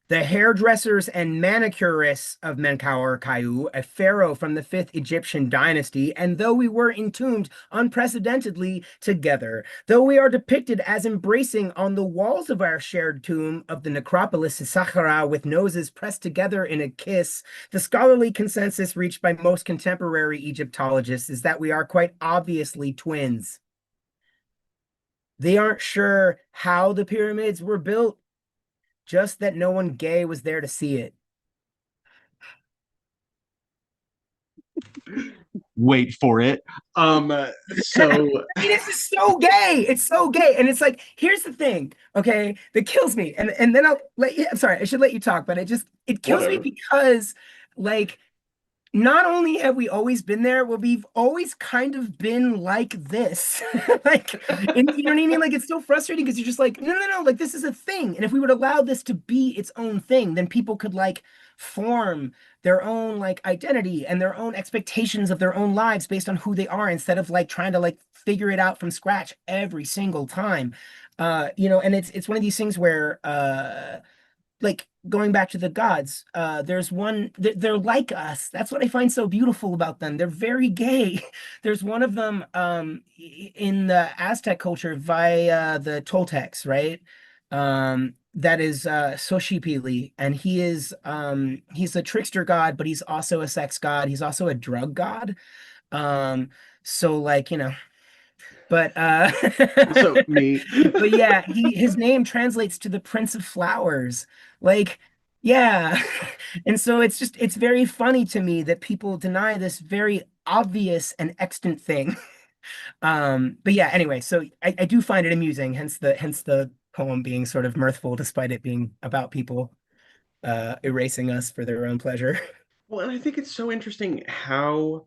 the hairdressers and manicurists of Menkaure Kaiu, a pharaoh from the 5th Egyptian dynasty, and though we were entombed unprecedentedly together, though we are depicted as embracing on the walls of our shared tomb of the necropolis of Saqqara with noses pressed together in a kiss, the scholarly consensus reached by most contemporary Egyptologists is that we are quite obviously twins. They aren't sure how the pyramids were built, just that no one gay was there to see it. Wait for it. So I mean, it's just so gay. It's so gay. And it's like, here's the thing, okay, that kills me. And then I'll let you, I'm sorry, I should let you talk, but it kills me whatever. because like not only have we always been there, well, we've always kind of been like this. Like, and you know what I mean? Like, it's so frustrating because you're just like, no, no, no, like this is a thing. And if we would allow this to be its own thing, then people could like form their own like identity and their own expectations of their own lives based on who they are instead of like trying to like figure it out from scratch every single time. And it's one of these things where like going back to the gods, there's one they're like us. That's what I find so beautiful about them. They're very gay. There's one of them in the Aztec culture via the Toltecs, right? That is Xochipilli, and he's a trickster god, but he's also a sex god. He's also a drug god. Um, so like, but So me. but yeah, his name translates to the Prince of Flowers. Like, yeah. And so it's very funny to me that people deny this very obvious and extant thing. But yeah, anyway, so I do find it amusing, hence the poem being sort of mirthful despite it being about people erasing us for their own pleasure. Well, and I think it's so interesting how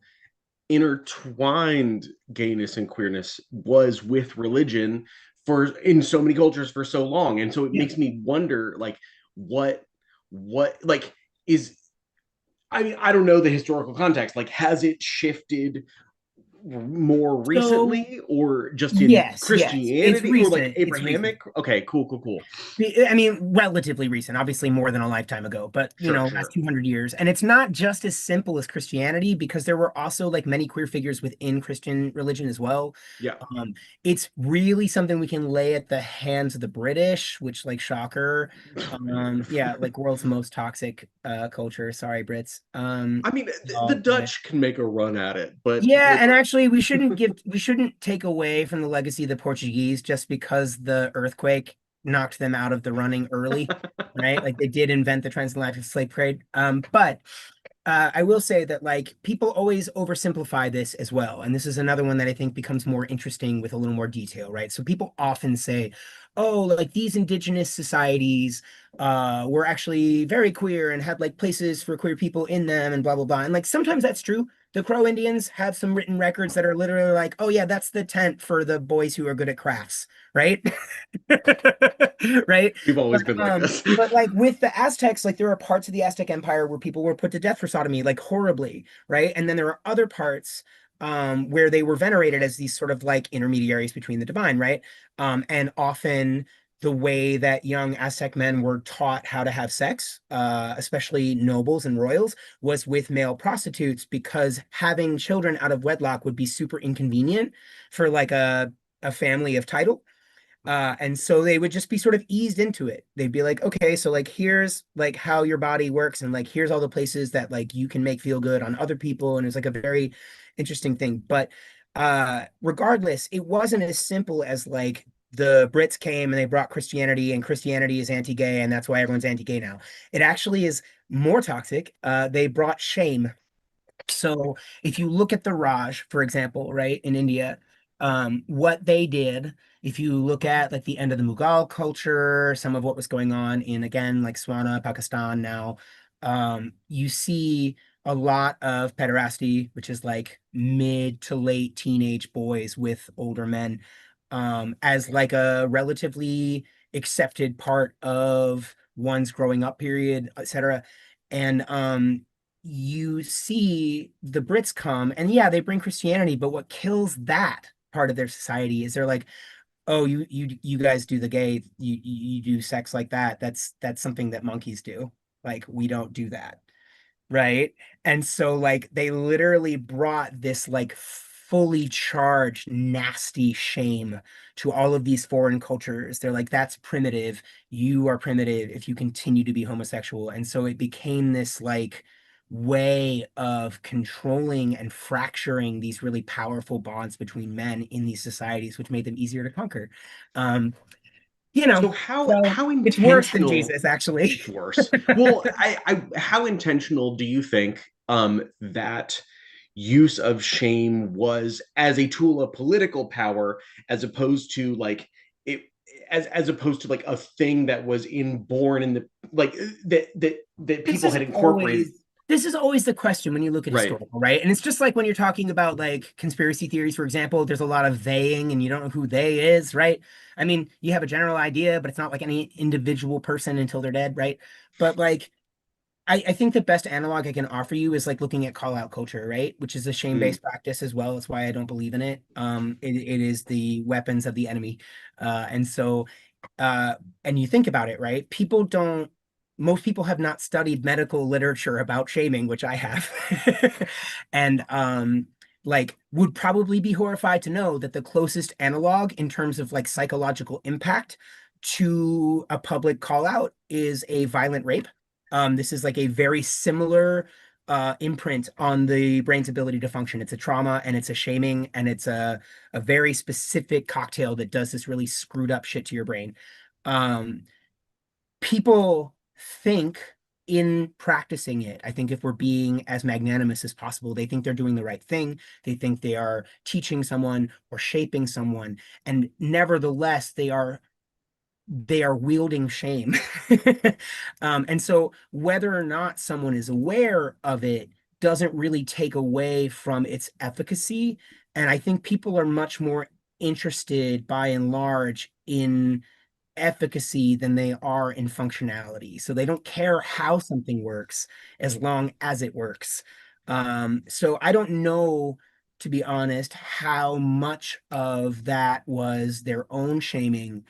intertwined gayness and queerness was with religion for in so many cultures for so long. And so it Yeah. makes me wonder like what like is I mean, I don't know the historical context. Like, has it shifted more So recently or just in yes, it's Christianity or like recent. It's recent. Abrahamic? Okay, cool, cool, cool. I mean, relatively recent, obviously more than a lifetime ago, but Sure, last sure. 200 years. And it's not just as simple as Christianity because there were also like many queer figures within Christian religion as well. Yeah. Um, it's really something we can lay at the hands of the British, which like shocker. Man. Yeah, like world's most toxic culture. Sorry, Brits. I mean, the All good. Dutch can make a run at it, Yeah, but and actually we shouldn't take away from the legacy of the Portuguese just because the earthquake knocked them out of the running early, right? Like they did invent the transatlantic slave trade. But I will say that like people always oversimplify this as well. And this is another one that I think becomes more interesting with a little more detail, right? So people often say, oh, like these indigenous societies were actually very queer and had like places for queer people in them and blah blah blah. And like sometimes that's true. The Crow Indians have some written records that are literally like, oh yeah, that's the tent for the boys who are good at crafts, right? Right? we've always been like this. But like with the Aztecs, like there are parts of the Aztec Empire where people were put to death for sodomy, like horribly, right? And then there are other parts where they were venerated as these sort of like intermediaries between the divine, right? And often the way that young Aztec men were taught how to have sex, especially nobles and royals, was with male prostitutes because having children out of wedlock would be super inconvenient for like a family of title. And so they would just be sort of eased into it. They'd be like, okay, so like here's like how your body works, and like here's all the places that like you can make feel good on other people. And it's like a very interesting thing. But regardless, it wasn't as simple as like the Brits came and they brought Christianity, and Christianity is anti-gay, and that's why everyone's anti-gay now. It actually is more toxic. They brought shame. So if you look at the Raj, for example, right, in India, what they did, if you look at like the end of the Mughal culture, some of what was going on in again like Swana, Pakistan now, you see a lot of pederasty, which is like mid to late teenage boys with older men, as like a relatively accepted part of one's growing up period, etc. And you see the Brits come and yeah, they bring Christianity, but what kills that part of their society is they're like, oh, you guys do the gay, you do sex like that. That's something that monkeys do. Like we don't do that. Right. And so like they literally brought this like fully charged nasty shame to all of these foreign cultures. They're like, that's primitive. You are primitive if you continue to be homosexual. And so it became this like way of controlling and fracturing these really powerful bonds between men in these societies, which made them easier to conquer. Um, you know, So so how it's worse than intentional Jesus, actually. it's worse. Well, I how intentional do you think that use of shame was as a tool of political power as opposed to like it as opposed to like a thing that was inborn in the like that people This is had incorporated. always this is always the question when you look at Right. historical, right? And it's just like when you're talking about like conspiracy theories, for example, there's a lot of theying and you don't know who they is, right? I mean, you have a general idea, but it's not like any individual person until they're dead, right? But like I think the best analog I can offer you is like looking at call out culture, right? Which is a Mm, shame-based practice as well. That's why I don't believe in it. It is the weapons of the enemy. And so uh, and you think about it, right? Most people have not studied medical literature about shaming, which I have. And like would probably be horrified to know that the closest analog in terms of like psychological impact to a public call out is a violent rape. This is like a very similar imprint on the brain's ability to function. It's a trauma and it's a shaming and it's a very specific cocktail that does this really screwed up shit to your brain. Um, People think in practicing it, I think if we're being as magnanimous as possible, they think they're doing the right thing. They think they are teaching someone or shaping someone. And nevertheless, they are wielding shame. And so whether or not someone is aware of it doesn't really take away from its efficacy. And I think people are much more interested by and large in efficacy than they are in functionality. So they don't care how something works as long as it works. So I don't know, to be honest, how much of that was their own shaming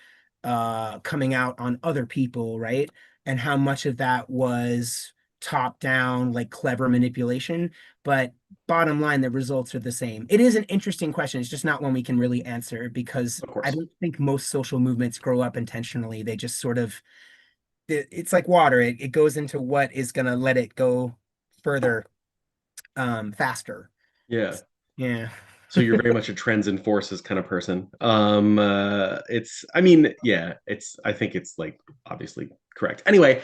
coming out on other people, right? And how much of that was top down, like clever manipulation. But bottom line, the results are the same. It is an interesting question. It's just not one we can really answer because of I course. don't think most social movements grow up intentionally. They just sort of, it's like water. It goes into what is going to let it go further, faster. Yeah. Yeah. So you're very much a trends and forces kind of person. It's, I mean, yeah, it's, I think it's like obviously correct. Anyway,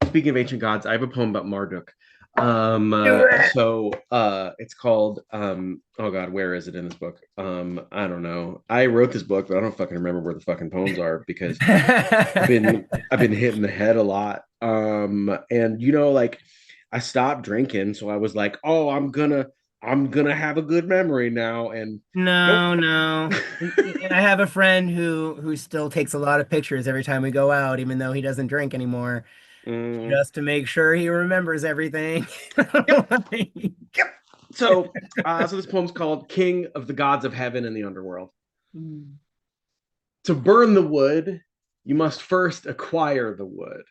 speaking of ancient gods, I have a poem about Marduk. Do it. It's called, oh God, where is it in this book? I don't know. I wrote this book, but I don't fucking remember where the fucking poems are because I've been hitting the head a lot. And like I stopped drinking, so I was like, oh, I'm gonna have a good memory now. And nope. No, no. And I have a friend who still takes a lot of pictures every time we go out, even though he doesn't drink anymore, Mm, just to make sure he remembers everything. yep, yep. So this poem's called King of the Gods of Heaven and the Underworld. To burn the wood, you must first acquire the wood.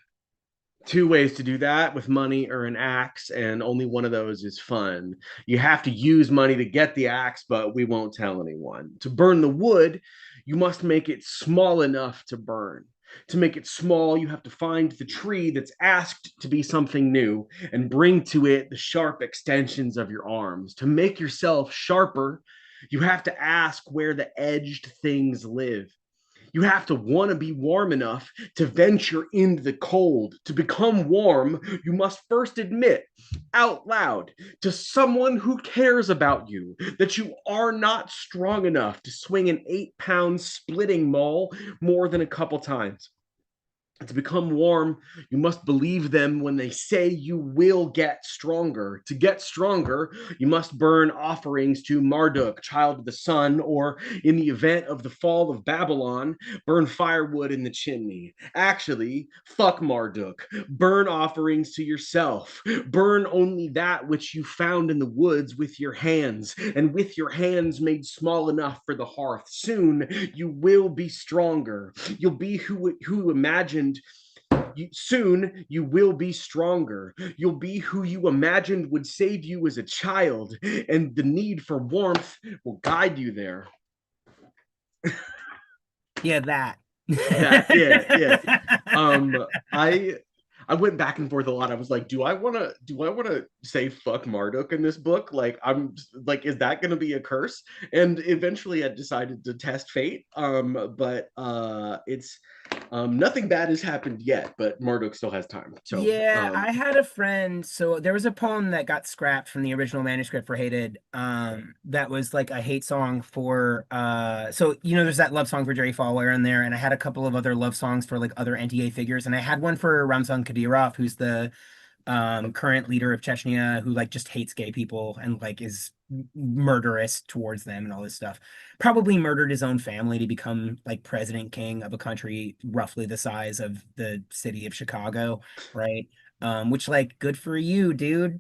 Two ways to do that: with money or an axe, and only one of those is fun. You have to use money to get the axe, but we won't tell anyone. To burn the wood, you must make it small enough to burn. To make it small, you have to find the tree that's asked to be something new and bring to it the sharp extensions of your arms. To make yourself sharper, you have to ask where the edged things live. You have to want to be warm enough to venture into the cold. To become warm, you must first admit out loud to someone who cares about you that you are not strong enough to swing an 8 pound splitting maul more than a couple times. To become warm, you must believe them when they say you will get stronger. To get stronger, you must burn offerings to Marduk, child of the sun, or in the event of the fall of Babylon, burn firewood in the chimney. Actually, fuck Marduk. Burn offerings to yourself. Burn only that which you found in the woods with your hands, and with your hands made small enough for the hearth. Soon you will be stronger. You'll be who imagined soon you will be stronger. You'll be who you imagined would save you as a child, and the need for warmth will guide you there. Yeah, that. That, yeah, yeah. Um, I I went back and forth a lot. I was like, do I want to say fuck Marduk in this book? Like, I'm like, is that going to be a curse? And eventually, I decided to test fate. But it's nothing bad has happened yet, but Marduk still has time. So, Yeah, I had a friend. So there was a poem that got scrapped from the original manuscript for Hated. That was like a hate song for so there's that love song for Jerry Falwell in there, and I had a couple of other love songs for like other NTA figures, and I had one for Ramzan Kadyrov, who's the current leader of Chechnya, who like just hates gay people and like is murderous towards them and all this stuff. Probably murdered his own family to become like president king of a country roughly the size of the city of Chicago, right? Which like good for you, dude,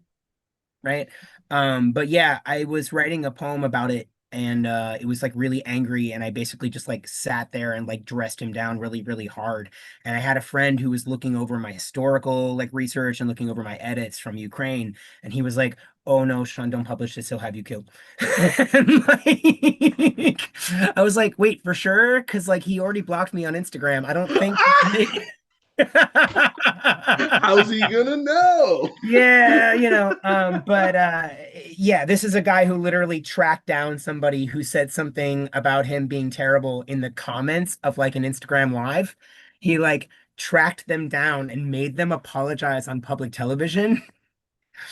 right? But yeah, I was writing a poem about it and it was like really angry and I basically just like sat there and like dressed him down really, really hard. And I had a friend who was looking over my historical like research and looking over my edits from Ukraine, and he was like, "Oh no, Sean, don't publish this, he'll have you killed." And like I was like, "Wait, for sure?" Because like he already blocked me on Instagram. I don't think How's he gonna know? Yeah, but yeah, this is a guy who literally tracked down somebody who said something about him being terrible in the comments of like an Instagram live. He like tracked them down and made them apologize on public television.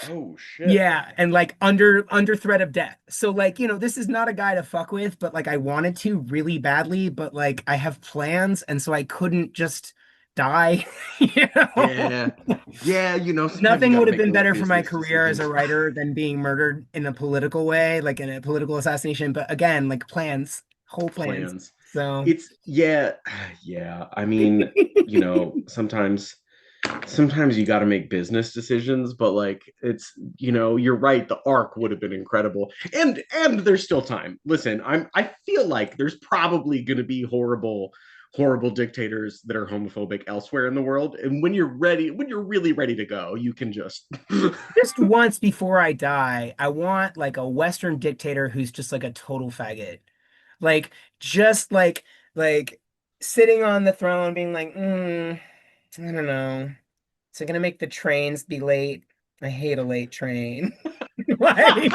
Oh shit. Yeah, and like under threat of death. So like, this is not a guy to fuck with, but like I wanted to really badly, but like I have plans and so I couldn't just die, you know. Yeah. Yeah, sometimes you Nothing got to would have make been those better for my business career as decisions. a writer than being murdered in a political way, like in a political assassination. But again, like plans, whole plans. Plans. So It's yeah, yeah. I mean, sometimes you got to make business decisions, but like you're right, the arc would have been incredible. And there's still time. Listen, I feel like there's probably going to be horrible dictators that are homophobic elsewhere in the world, and when you're really ready to go, you can just just once before I die, I want like a Western dictator who's just like a total faggot. Like just like sitting on the throne being like, I don't know. Is it gonna make the trains be late? I hate a late train. Like,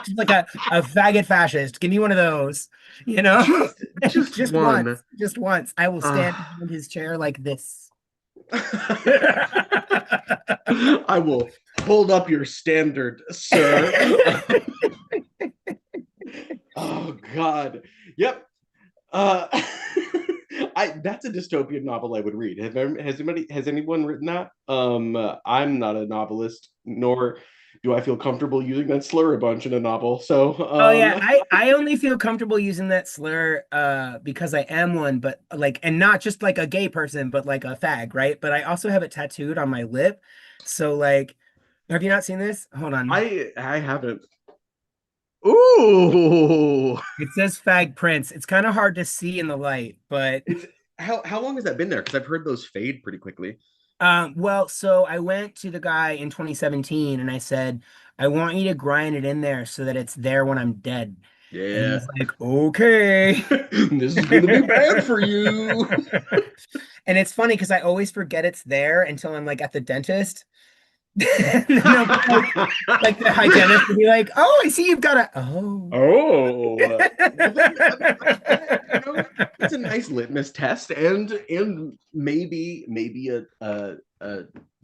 just like a faggot fascist. Give me one of those, you know? just Just one. once, just once. I will uh, stand behind his chair like this. I will hold up your standard, sir. Oh God. Yep. Uh, that's a dystopian novel I would read. Has anyone written that? I'm not a novelist, nor do I feel comfortable using that slur a bunch in a novel. So, Oh yeah, I only feel comfortable using that slur because I am one, but like and not just like a gay person, but like a fag, right? But I also have it tattooed on my lip. So like, have you not seen this? Hold on. I haven't. Ooh, It says fag prince. It's kind of hard to see in the light, but it's how long has that been there? Because I've heard those fade pretty quickly. well, so I went to the guy in 2017 and I said, I want you to grind it in there so that it's there when I'm dead. And Yeah, he's like, okay. this is gonna be bad for you. And it's funny because I always forget it's there until I'm like at the dentist. And then they'll be like the hygienist will be like, "Oh, I see you've got a oh." Oh, well then that's a nice litmus test, and maybe a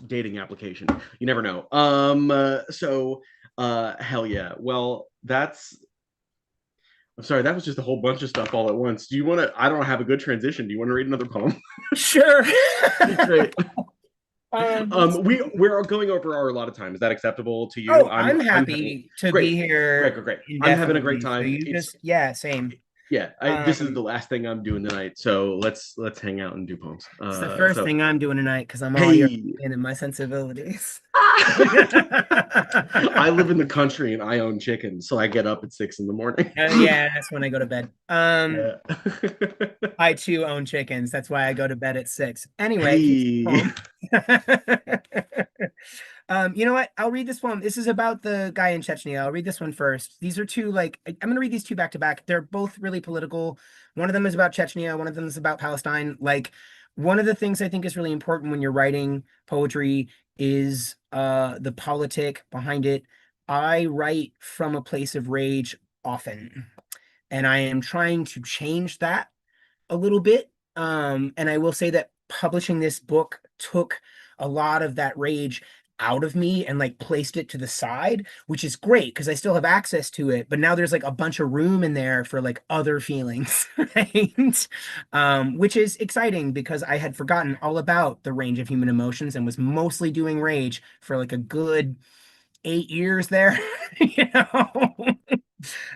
dating application. You never know. Hell yeah. Well, that's. I'm sorry, that was just a whole bunch of stuff all at once. Do you want to? I don't have a good transition. Do you want to read another poem? Sure. Great. Let's We're going over our allotted time. Is that acceptable to you? Oh, I'm I'm having happy to be great, great, here great, great. I'm having a great indefinitely. So time. you It's just, yeah, same. yeah. This is the Um, last thing I'm doing tonight, so let's hang out and do poems. it's the first So thing I'm doing tonight because I'm all your hey, in my sensibilities. I live in the country and I own chickens, so I get up at 6 in the morning. Yeah, that's when I go to bed. Yeah. I too own chickens. That's why I go to bed at 6. Anyway, here's the Hey. poem. You know what? I'll read this poem. This is about the guy in Chechnya. I'll read this one first. These are two, like, I'm gonna read these two back to back. They're both really political. One of them is about Chechnya, one of them is about Palestine. Like, one of the things I think is really important when you're writing poetry is the politic behind it. I write from a place of rage often, and I am trying to change that a little bit. And I will say that publishing this book took a lot of that rage out of me and like placed it to the side, which is great because I still have access to it. But now there's like a bunch of room in there for like other feelings, right? Which is exciting because I had forgotten all about the range of human emotions and was mostly doing rage for like a good 8 years there, you know?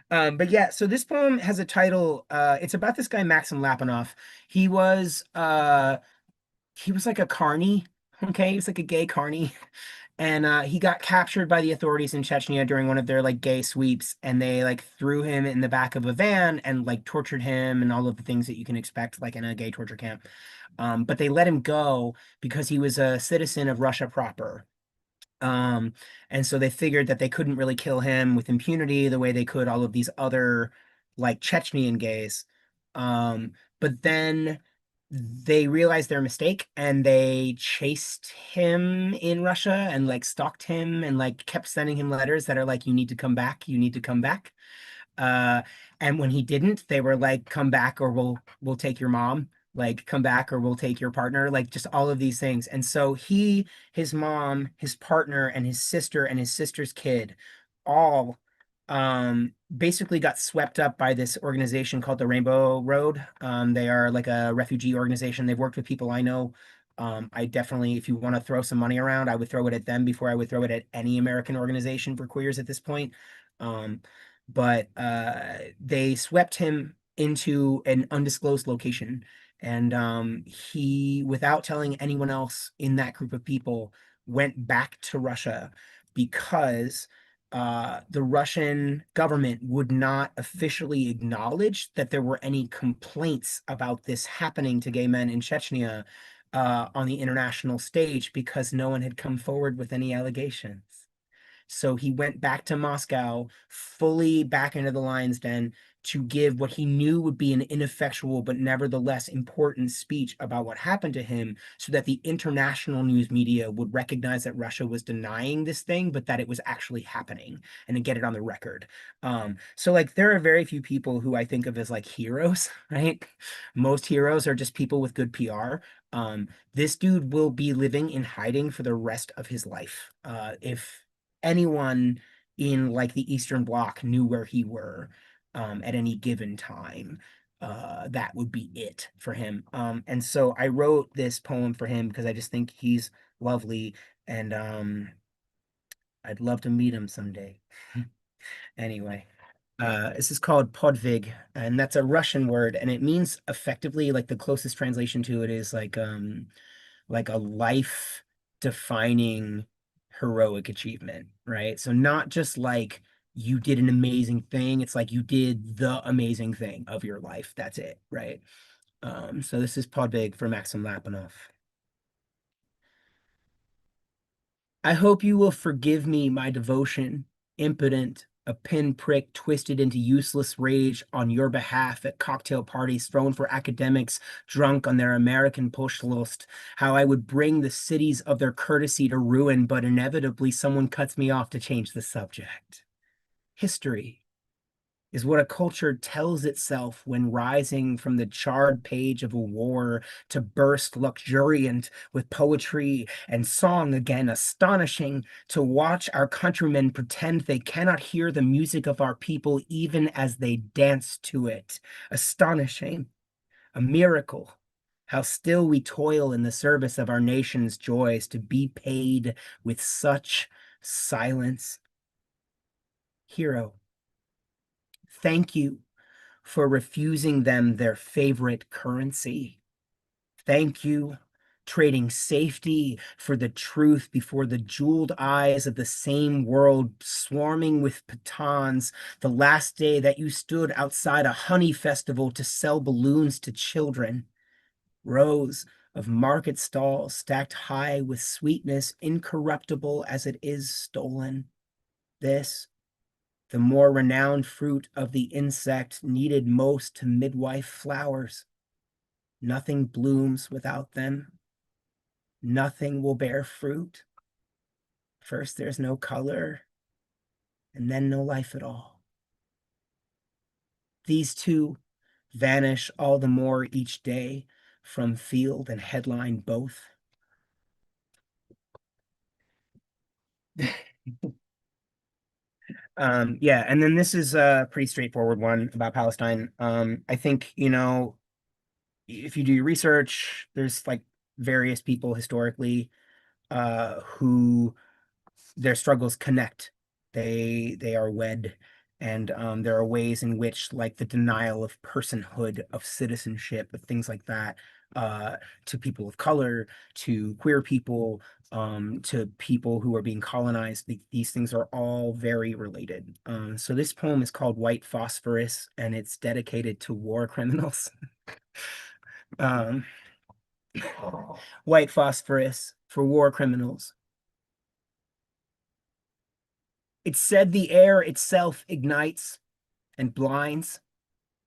But yeah, so this poem has a title. It's about this guy, Maxim Lapinoff. He was uh he was like a carny, okay? He was like a gay carny. And he got captured by the authorities in Chechnya during one of their like gay sweeps, and they like threw him in the back of a van and like tortured him and all of the things that you can expect like in a gay torture camp. But they let him go because he was a citizen of Russia proper. Um, and so they figured that they couldn't really kill him with impunity the way they could all of these other like Chechnyan gays. Um, but then they realized their mistake and they chased him in Russia and like stalked him and like kept sending him letters that are like, you need to come back, you need to come back. Uh, and when he didn't, they were like, "Come back, or we'll take your mom. Like, come back, or we'll take your partner." Like, just all of these things. And so he, his mom, his partner, and his sister's kid, all basically got swept up by this organization called the Rainbow Road. They are like a refugee organization. They've worked with people I know. I definitely, if you want to throw some money around, I would throw it at them before I would throw it at any American organization for queers at this point. Um, but they swept him into an undisclosed location. And he, without telling anyone else in that group of people, went back to Russia because the Russian government would not officially acknowledge that there were any complaints about this happening to gay men in Chechnya on the international stage because no one had come forward with any allegations. So he went back to Moscow, fully back into the lion's den to give what he knew would be an ineffectual but nevertheless important speech about what happened to him so that the international news media would recognize that Russia was denying this thing, but that it was actually happening and then get it on the record. So like there are very few people who I think of as like heroes, right? Most heroes are just people with good PR. This dude will be living in hiding for the rest of his life. If anyone in like the Eastern Bloc knew where he were at any given time, that would be it for him. And so I wrote this poem for him because I just think he's lovely and I'd love to meet him someday. Anyway, this is called Podvig, and that's a Russian word, and it means effectively like the closest translation to it is like a life defining heroic achievement, right? So not just like you did an amazing thing, it's like you did the amazing thing of your life. That's it, right? So this is Podvig for Maxim Lapinov. I hope you will forgive me my devotion, impotent, a pinprick twisted into useless rage on your behalf at cocktail parties thrown for academics drunk on their American Pushlust, how I would bring the cities of their courtesy to ruin, but inevitably someone cuts me off to change the subject. History is what a culture tells itself when rising from the charred page of a war to burst luxuriant with poetry and song again, astonishing to watch our countrymen pretend they cannot hear the music of our people even as they dance to it. Astonishing, a miracle. How still we toil in the service of our nation's joys to be paid with such silence. Hero, thank you for refusing them their favorite currency. Thank you, trading safety for the truth before the jeweled eyes of the same world swarming with pitons, the last day that you stood outside a honey festival to sell balloons to children. Rows of market stalls stacked high with sweetness incorruptible as it is stolen. This the more renowned fruit of the insect needed most to midwife flowers. Nothing blooms without them. Nothing will bear fruit. First, there's no color, and then no life at all. These two vanish all the more each day from field and headline both. Yeah, and then this is a pretty straightforward one about Palestine. I think, if you do your research, there's like various people historically who their struggles connect. They are wed, and there are ways in which like the denial of personhood, of citizenship, of things like that, uh, to people of color, to queer people, to people who are being colonized. These things are all very related. So this poem is called White Phosphorus, and it's dedicated to war criminals. Um, White phosphorus for war criminals. It's said the air itself ignites and blinds,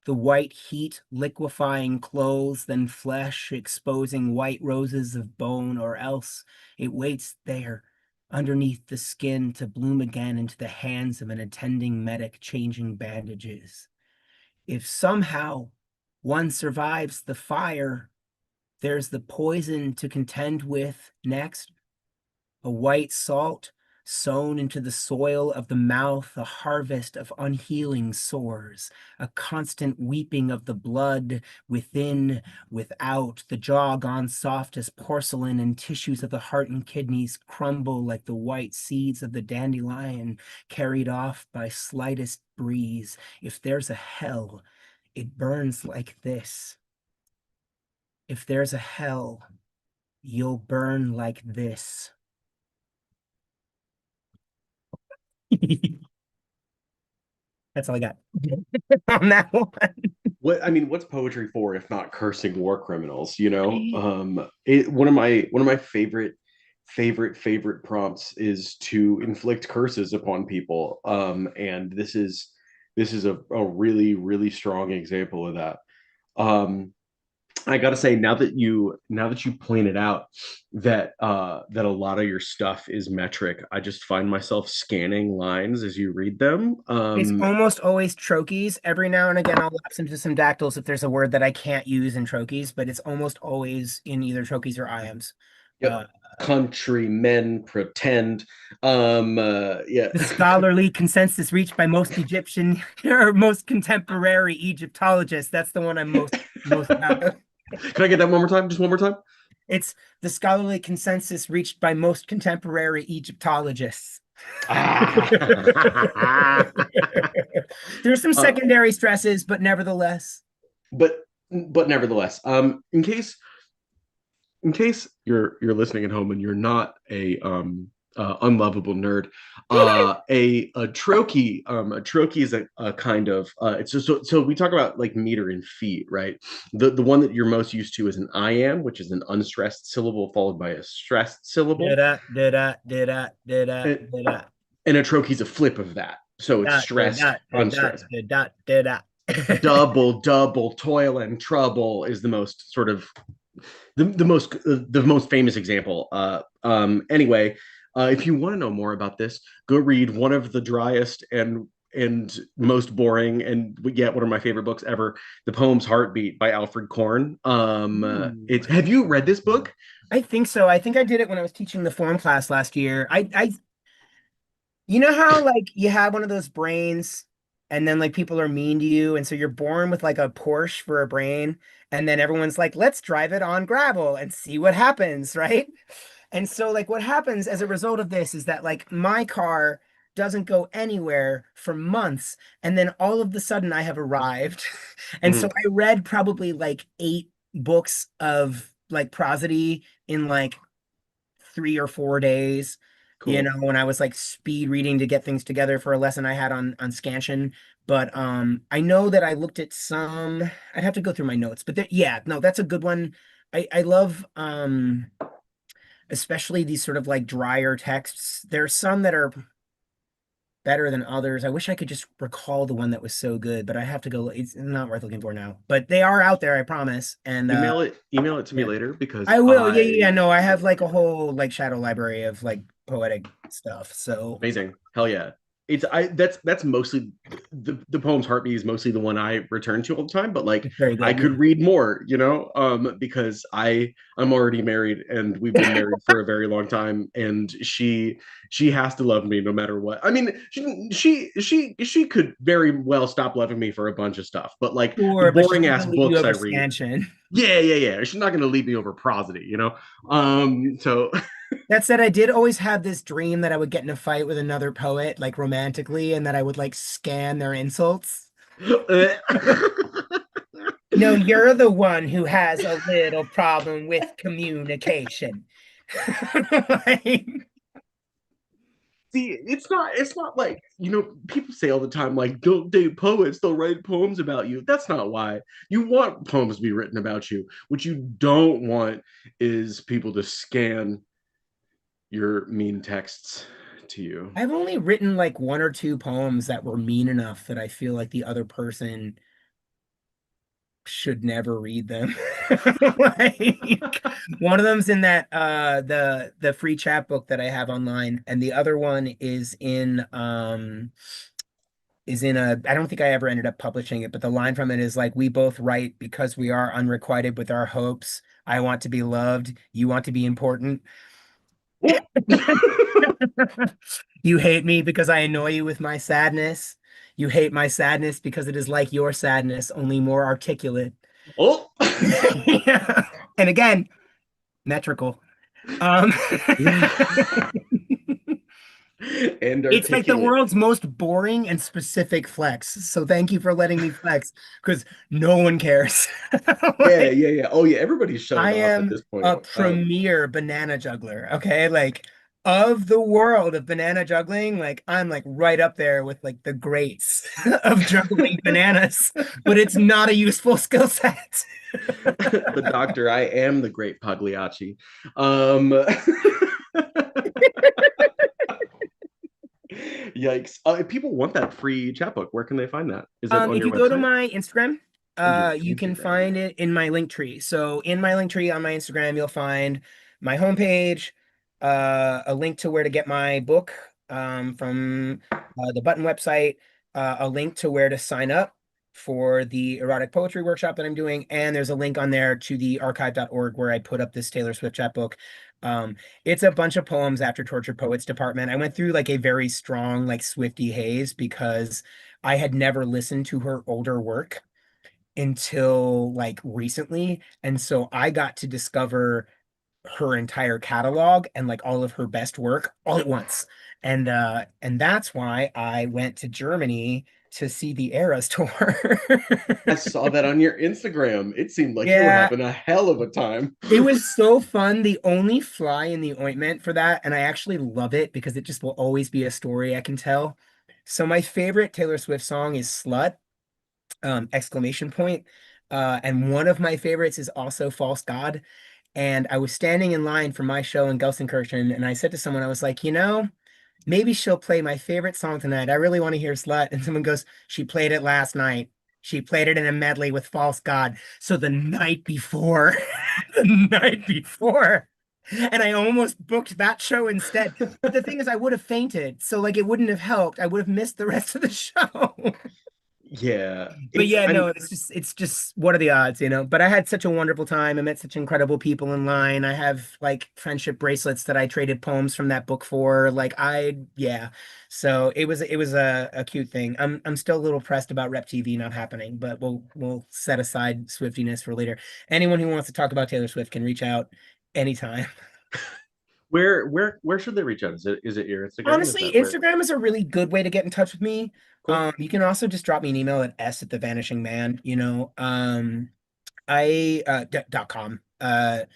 the white heat liquefying clothes, then flesh, exposing white roses of bone, or else it waits there underneath the skin to bloom again into the hands of an attending medic changing bandages. If somehow one survives the fire, there's the poison to contend with next, a white salt sown into the soil of the mouth, a harvest of unhealing sores, a constant weeping of the blood within, without, the jaw gone soft as porcelain, and tissues of the heart and kidneys crumble like the white seeds of the dandelion carried off by slightest breeze. If there's a hell, it burns like this. If there's a hell, you'll burn like this. That's all I got on that one. What's poetry for if not cursing war criminals? Right? One of my favorite prompts is to inflict curses upon people. And this is a really really strong example of that. Um, I gotta say, now that you pointed out that a lot of your stuff is metric, I just find myself scanning lines as you read them. It's almost always trochees. Every now and again, I'll lapse into some dactyls if there's a word that I can't use in trochees, but it's almost always in either trochees or iams. Yep. Uh, Countrymen pretend. Yeah. the scholarly consensus reached by most Egyptian or most contemporary Egyptologists. That's the one I'm most proud of. Can I get that one more time? Just one more time. It's the scholarly consensus reached by most contemporary Egyptologists. Ah. There's some uh, secondary stresses, but nevertheless. but nevertheless, in case you're listening at home and you're not a unlovable nerd, a trochee is a kind of it's just so we talk about like meter and feet, right? The one that you're most used to is an I am, which is an unstressed syllable followed by a stressed syllable, Da da da da da da da and, da da and a trochee is a flip of that, so it's da da stressed, da da unstressed. da da da. Double toil and trouble is the most sort of the most famous example. Anyway, if you want to know more about this, go read one of the driest and most boring and yet one of my favorite books ever, The Poem's Heartbeat by Alfred Korn. Ooh, It's Have you read this book? I think so. I think I did it when I was teaching the form class last year. You know how like you have one of those brains and then like people are mean to you, and so you're born with like a Porsche for a brain, and then everyone's like, let's drive it on gravel and see what happens, right? And so like what happens as a result of this is that like my car doesn't go anywhere for months, and then all of the sudden I have arrived. And so Mhm. I read probably like 8 books of like prosody in like 3 or 4 days, Cool. when I was like speed reading to get things together for a lesson I had on Scansion. But I know that I looked at some, I'd have to go through my notes, but yeah, no, that's a good one. I love especially these sort of like drier texts. There's some that are better than others. I wish I could just recall the one that was so good, but I have to go. It's not worth looking for now. But they are out there, I promise. And Email it to me yeah. later because I will. Yeah, yeah, yeah. I No, I have like a whole like shadow library of like poetic stuff. So amazing. Hell yeah. it's I that's mostly the poem's heartbeat is mostly the one I return to all the time, but like It's very I good, could read more, because I'm already married and we've been yeah. married for a very long time, and she has to love me no matter what. I mean, she could very well stop loving me for a bunch of stuff, but like the Sure, but she's boring not ass gonna leave you books I over read, scansion. yeah. She's not gonna leave me over prosody. So That said, I did always have this dream that I would get in a fight with another poet, like romantically, and that I would like scan their insults. No, you're the one who has a little problem with communication. Like, See, it's not like, people say all the time, like, don't date poets, they'll write poems about you. That's not why. You want poems to be written about you. What you don't want is people to scan your mean texts to you. I've only written like one or two poems that were mean enough that I feel like the other person should never read them. Like one of them's in that the free chat book that I have online, and the other one is in a I don't think I ever ended up publishing it, but the line from it is like, we both write because we are unrequited with our hopes. I want to be loved, you want to be important. Oh, You hate me because I annoy you with my sadness. You hate my sadness because it is like your sadness, only more articulate. oh. Yeah. And again, metrical. Um, Yeah. And it's like the articulate. world's most boring and specific flex. So thank you for letting me flex because no one cares. Yeah, Like, yeah, yeah. Oh, yeah. Everybody's shut it I off at am this point. a premier banana juggler. Okay. Like, of the world of banana juggling, like I'm like right up there with like the greats of juggling bananas, but it's not a useful skill set. The doctor, I am the great Pagliacci. Um, Yikes. If people want that free chat book, where can they find that? Is it on If your you go to website? my Instagram, Oh, your you can Instagram. find it in my link tree. So in my link tree on my Instagram, you'll find my homepage, a link to where to get my book from the Button website, a link to where to sign up for the erotic poetry workshop that I'm doing, and there's a link on there to the archive.org where I put up this Taylor Swift chapbook. Um, it's a bunch of poems after Tortured Poets Department. I went through like a very strong like Swiftie haze because I had never listened to her older work until like recently. And so I got to discover her entire catalog and like all of her best work all at once. And that's why I went to Germany to see the Eras tour. I saw that on your Instagram. It seemed like you were Yeah, having a hell of a time. it was so fun. The only fly in the ointment for that, and I actually love it because it just will always be a story I can tell. So my favorite Taylor Swift song is Slut. Exclamation point. And one of my favorites is also False God. And I was standing in line for my show in Gelsenkirchen, and I said to someone, I was like, maybe she'll play my favorite song tonight. I really want to hear Slut. And someone goes, she played it last night. She played it in a medley with False God. So the night before, the night before. And I almost booked that show instead. But the thing is, I would have fainted. So, like, it wouldn't have helped. I would have missed the rest of the show. Yeah. But It's yeah, no, I'm it's just what are the odds? But I had such a wonderful time. I met such incredible people in line. I have like friendship bracelets that I traded poems from that book for. Like yeah. So it was a cute thing. I'm still a little pressed about Rep TV not happening, but we'll set aside Swiftiness for later. Anyone who wants to talk about Taylor Swift can reach out anytime. where should they reach out? Is it your Instagram? Is Honestly, that where? Instagram is a really good way to get in touch with me. Cool. You can also just drop me an email at s@thevanishingman. I dot com. I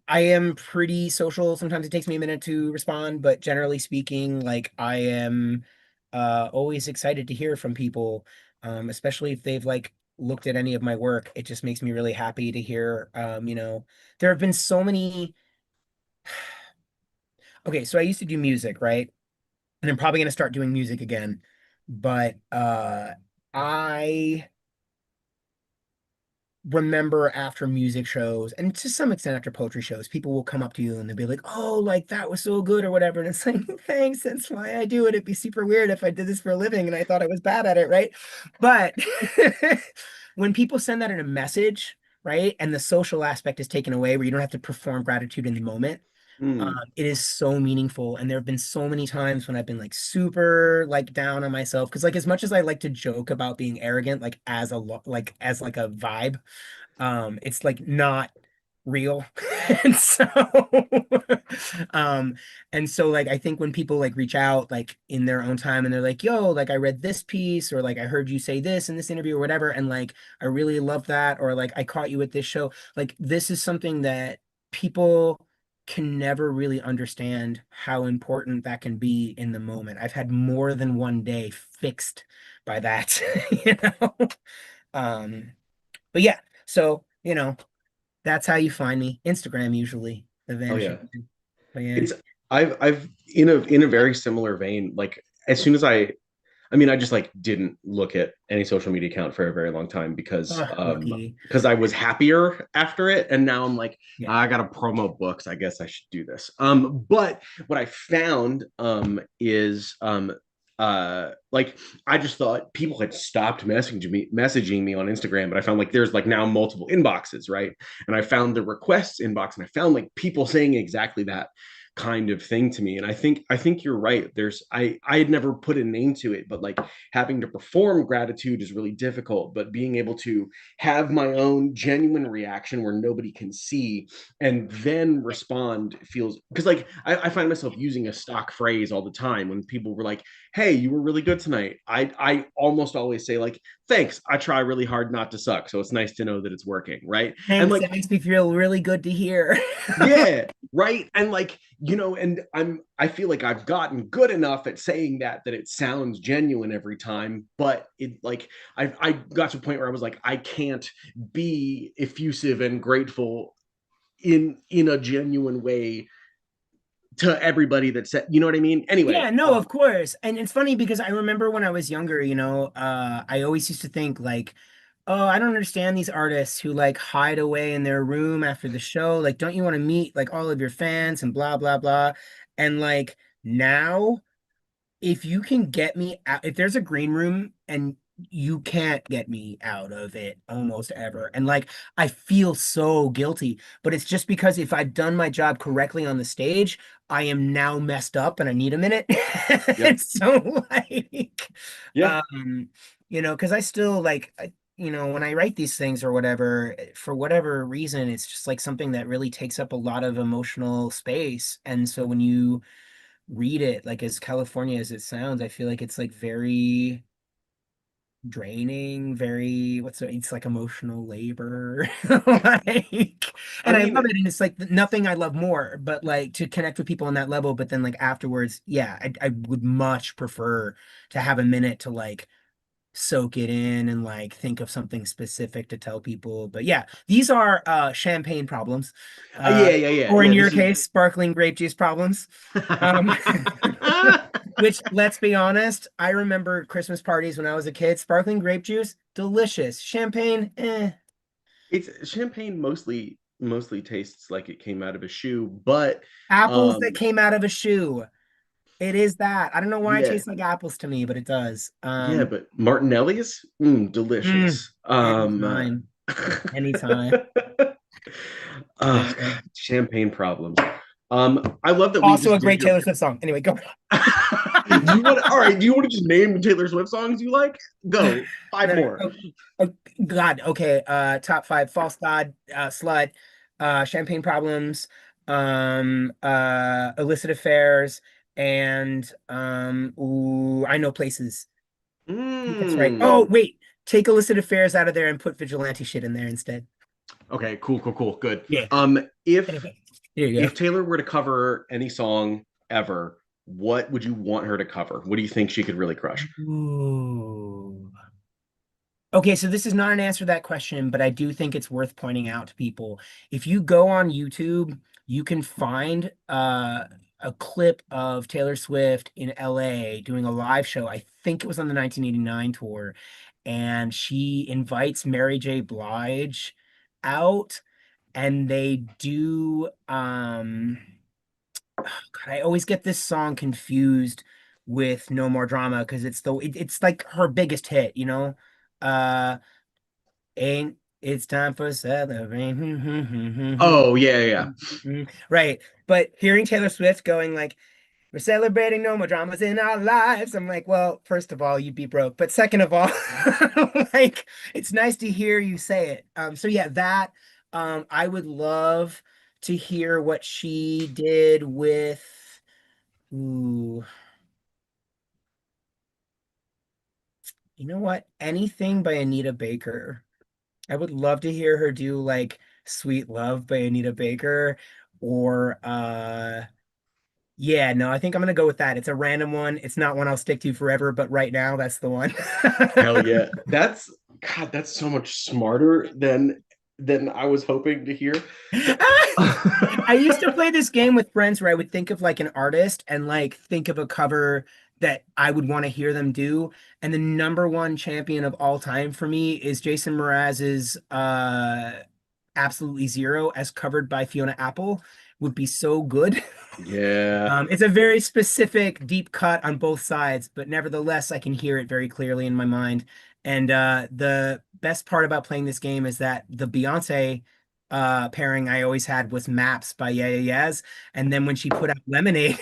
am pretty social. Sometimes it takes me a minute to respond, but generally speaking, like I am always excited to hear from people, especially if they've like looked at any of my work. It just makes me really happy to hear. There have been so many. Okay, so I used to do music, right? And I'm probably gonna start doing music again, but I remember after music shows and to some extent after poetry shows, people will come up to you and they'll be like, "Oh, like that was so good" or whatever. And it's like, thanks, that's why I do it. It'd be super weird if I did this for a living and I thought I was bad at it, right? But when people send that in a message, right, and the social aspect is taken away where you don't have to perform gratitude in the moment, Mm, it is so meaningful. And there have been so many times when I've been like super like down on myself because like as much as I like to joke about being arrogant, like as a like as like a vibe, it's like not real. And so um and so like I think when people like reach out like in their own time and they're like, yo, like I read this piece or like I heard you say this in this interview or whatever, and like I really love that, or like I caught you at this show, like this is something that people can never really understand how important that can be in the moment. I've had more than one day fixed by that, you know. um but yeah, so that's how you find me. Instagram usually, the oh vanishing yeah. thing. But yeah. It's I've in a very similar vein, like as soon as I mean, I just like didn't look at any social media account for a very long time Oh, lucky. because I was happier after it, and now I'm like, Yeah. I gotta promo books. I guess I should do this. But what I found is like I just thought people had stopped messaging me on Instagram, but I found like there's like now multiple inboxes, right? And I found the requests inbox, and I found like people saying exactly that kind of thing to me. And I think you're right. I had never put a name to it, but like having to perform gratitude is really difficult, but being able to have my own genuine reaction where nobody can see and then respond feels, because like I find myself using a stock phrase all the time when people were like, hey, you were really good tonight. I almost always say like, thanks, I try really hard not to suck, so it's nice to know that it's working, right? And Thanks. like, It makes me feel really good to hear. yeah, right. And like, and I feel like I've gotten good enough at saying that it sounds genuine every time, but it like I got to a point where I was like, I can't be effusive and grateful in a genuine way to everybody that said, you know what I mean? Yeah, Anyway, no, of course. And it's funny because I remember when I was younger, I always used to think like, oh, I don't understand these artists who like hide away in their room after the show. Like, don't you want to meet like all of your fans and blah, blah, blah. And like now, if you can get me out, if there's a green room and you can't get me out of it almost ever. And like I feel so guilty, but it's just because if I've done my job correctly on the stage, I am now messed up and I need a minute. yep, And so like yeah. because I still like when I write these things or whatever, for whatever reason, it's just like something that really takes up a lot of emotional space. And so when you read it, like as California as it sounds, I feel like it's like very draining, very it's like emotional labor. Like, I and I mean, love it, and it's like nothing I love more, but like to connect with people on that level, but then like afterwards, yeah, I would much prefer to have a minute to like soak it in and like think of something specific to tell people. But yeah, these are champagne problems. yeah, yeah, yeah, Or in yeah. your This is case, sparkling grape juice problems. Um, which, let's be honest, I remember Christmas parties when I was a kid. Sparkling grape juice, delicious. Champagne, eh. it's champagne mostly tastes like it came out of a shoe, but Apples that um came out of a shoe. It is that. I don't know why it yeah. tastes like apples to me, but it does. Yeah, but Martinelli's, Mm, delicious. anytime, anytime. Oh Yeah. God, champagne problems. I love that we Also just a did great your. Taylor Swift song. Anyway, go. Do you want? All right. Do you want to just name the Taylor Swift songs you like? Go five No, no. more. Oh, God. Okay. Top five: False God, Slut, Champagne Problems, Illicit Affairs, and ooh, I Know Places. I think that's right. Oh, Mm. wait. Take Illicit Affairs out of there and put Vigilante shit in there instead. Okay. Cool. Cool. Cool. Good. Yeah. If Anyway, there you if Taylor were to cover any song ever, what would you want her to cover? What do you think she could really crush? go. Ooh. Okay, so this is not an answer to that question, but I do think it's worth pointing out to people. If you go on YouTube, you can find a clip of Taylor Swift in LA doing a live show. I think it was on the 1989 tour. and she invites Mary J. Blige out, and they do oh God, I always get this song confused with No More Drama because it's like her biggest hit, you know? Uh ain't it's time for celebration. Oh yeah, yeah. Right. But hearing Taylor Swift going like, we're celebrating no more dramas in our lives. I'm like, well, first of all, you'd be broke. But second of all, like it's nice to hear you say it. So yeah, that I would love to hear what she did with ooh, you know what? Anything by Anita Baker. I would love to hear her do like Sweet Love by Anita Baker or yeah, no, I think I'm gonna go with that. It's a random one. It's not one I'll stick to forever, but right now that's the one. Hell yeah. That's God, that's so much smarter than I was hoping to hear. I used to play this game with friends where I would think of like an artist and like think of a cover that I would want to hear them do. And the number one champion of all time for me is Jason Mraz's Absolutely Zero as covered by Fiona Apple would be so good. Yeah. It's a very specific deep cut on both sides, but nevertheless, I can hear it very clearly in my mind. And the best part about playing this game is that the Beyonce pairing I always had was Maps by Yeah Yeah Yeahs. And then when she put out Lemonade,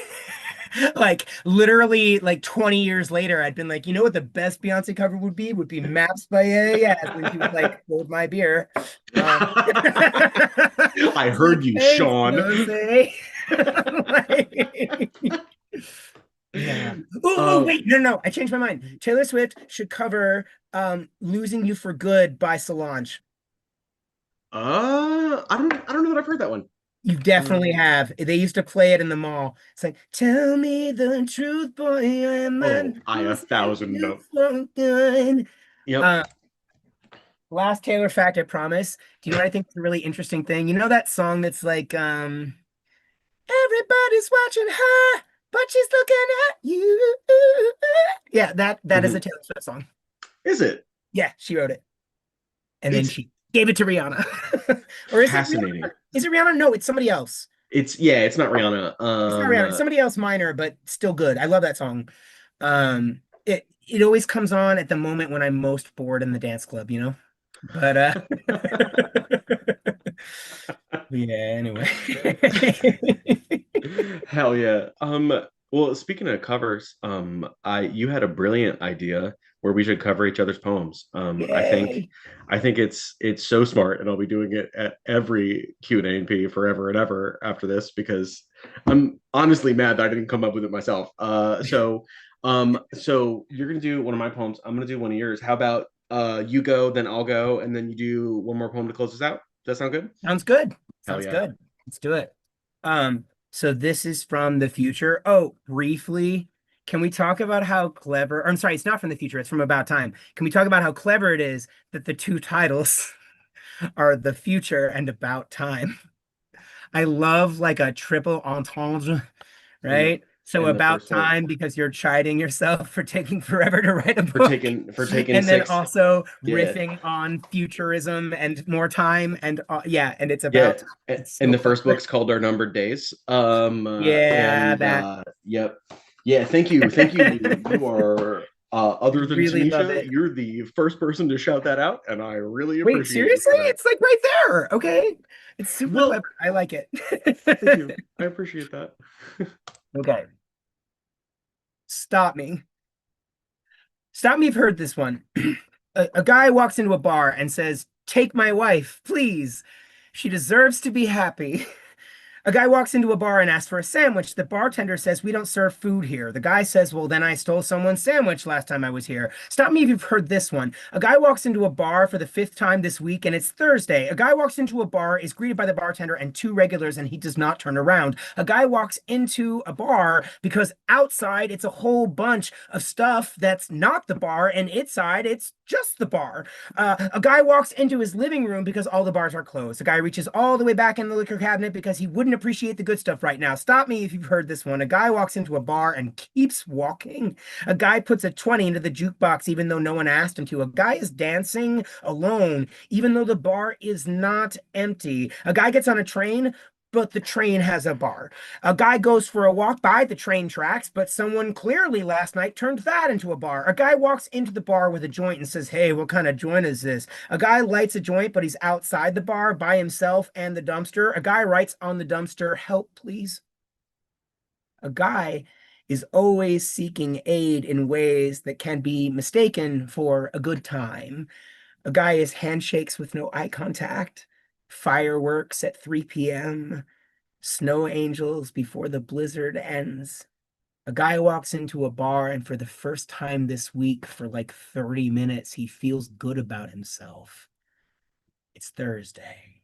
like literally like 20 years later, I'd been like, you know what the best Beyonce cover would be? Would be Maps by Yeah Yeah Yeahs. And she was like, hold my beer. I It's heard like, you, thanks, Sean. Beyonce. Like, yeah. Oh, Um, wait, no, I changed my mind. Taylor Swift should cover Losing You for Good by Solange. I don't know that I've heard that one. You definitely Um, have. They used to play it in the mall. It's like, tell me the truth, boy, am I oh, I a losing thousand you know. for good? Yep. Uh, last Taylor fact, I promise. Do you know what I think is a really interesting thing? You know that song that's like, everybody's watching her, but she's looking at you. Yeah, that is a Mhm. Taylor Swift song. Is it? Yeah, she wrote it. And then It's she gave it to Rihanna. Or is it Rihanna? fascinating. Is it Rihanna? No, it's somebody else. It's yeah, it's not Rihanna. It's not Rihanna. It's somebody else minor, but still good. I love that song. It always comes on at the moment when I'm most bored in the dance club, you know? But yeah, anyway. Hell yeah. Well, speaking of covers, I you had a brilliant idea where we should cover each other's poems. Yay. I think it's so smart, and I'll be doing it at every Q&A forever and ever after this because I'm honestly mad that I didn't come up with it myself. So you're gonna do one of my poems. I'm gonna do one of yours. How about you go, then I'll go, and then you do one more poem to close us out? Does that sound good? Sounds good. Hell Sounds yeah. good. Let's do it. So this is from the future. Oh, briefly, can we talk about how clever, or I'm sorry, it's not from the future, it's from About Time. Can we talk about how clever it is that the two titles are The Future and About Time? I love like a triple entendre, Yep. right? So And the about first one time because you're chiding yourself for taking forever to write a for book. taking And then six. also Yeah. riffing on futurism and more time and yeah, and it's Yeah. about time. It's And so the first clever. book's called Our Numbered Days. Yeah, And that yep. Yeah, thank you. Thank you. You are other than really love Tanisha, it. you're the first person to shout that out, and I really Wait, appreciate you seriously? for that. It's like right there. Okay. It's super Well, clever. I like it. thank you. I appreciate that. Okay. Stop me. Stop me if you've heard this one. A guy walks into a bar and says, take my wife, please. She deserves to be happy. A guy walks into a bar and asks for a sandwich. The bartender says, we don't serve food here. The guy says, well, then I stole someone's sandwich last time I was here. Stop me if you've heard this one. A guy walks into a bar for the fifth time this week and it's Thursday. A guy walks into a bar, is greeted by the bartender and two regulars, and he does not turn around. A guy walks into a bar because outside it's a whole bunch of stuff that's not the bar, and inside it's just the bar. A guy walks into his living room because all the bars are closed. A guy reaches all the way back in the liquor cabinet because he wouldn't appreciate the good stuff right now. Stop me if you've heard this one. A guy walks into a bar and keeps walking. A guy puts a 20 into the jukebox even though no one asked him to. A guy is dancing alone even though the bar is not empty. A guy gets on a train, but the train has a bar. A guy goes for a walk by the train tracks, but someone clearly last night turned that into a bar. A guy walks into the bar with a joint and says, "Hey, what kind of joint is this?" A guy lights a joint, but he's outside the bar by himself and the dumpster. A guy writes on the dumpster, "Help, please." A guy is always seeking aid in ways that can be mistaken for a good time. A guy is handshakes with no eye contact, fireworks at 3 p.m., snow angels before the blizzard ends. A guy walks into a bar, and for the first time this week, for like 30 minutes, he feels good about himself. It's Thursday.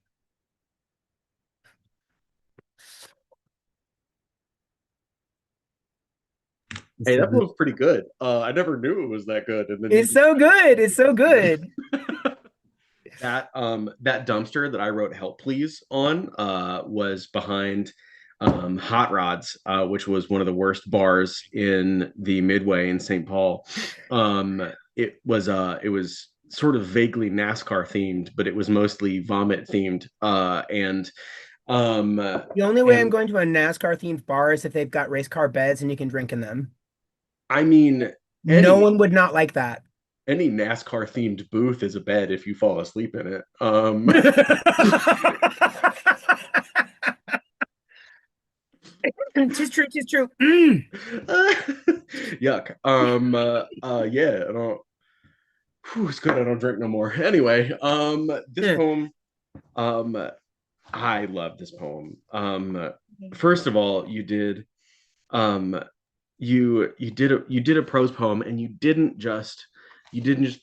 Hey, This that is- was pretty good. I never knew it was that good, and then you It's just so good. It's so good. that dumpster that I wrote "Help Please" on was behind Hot Rods, which was one of the worst bars in the Midway in St. Paul. It was sort of vaguely NASCAR themed, but it was mostly vomit themed. Um The only way I'm and going to a NASCAR themed bar is if they've got race car beds and you can drink in them. I mean, No any one would not like that. any NASCAR themed booth is a bed if you fall asleep in it. Tis true, tis true. Mm. Yuck. Yeah, I don't. Whew, it's good I don't drink no more. Anyway, this Eh. poem, um, I love this poem. First of all, um, you did a prose poem, and you didn't just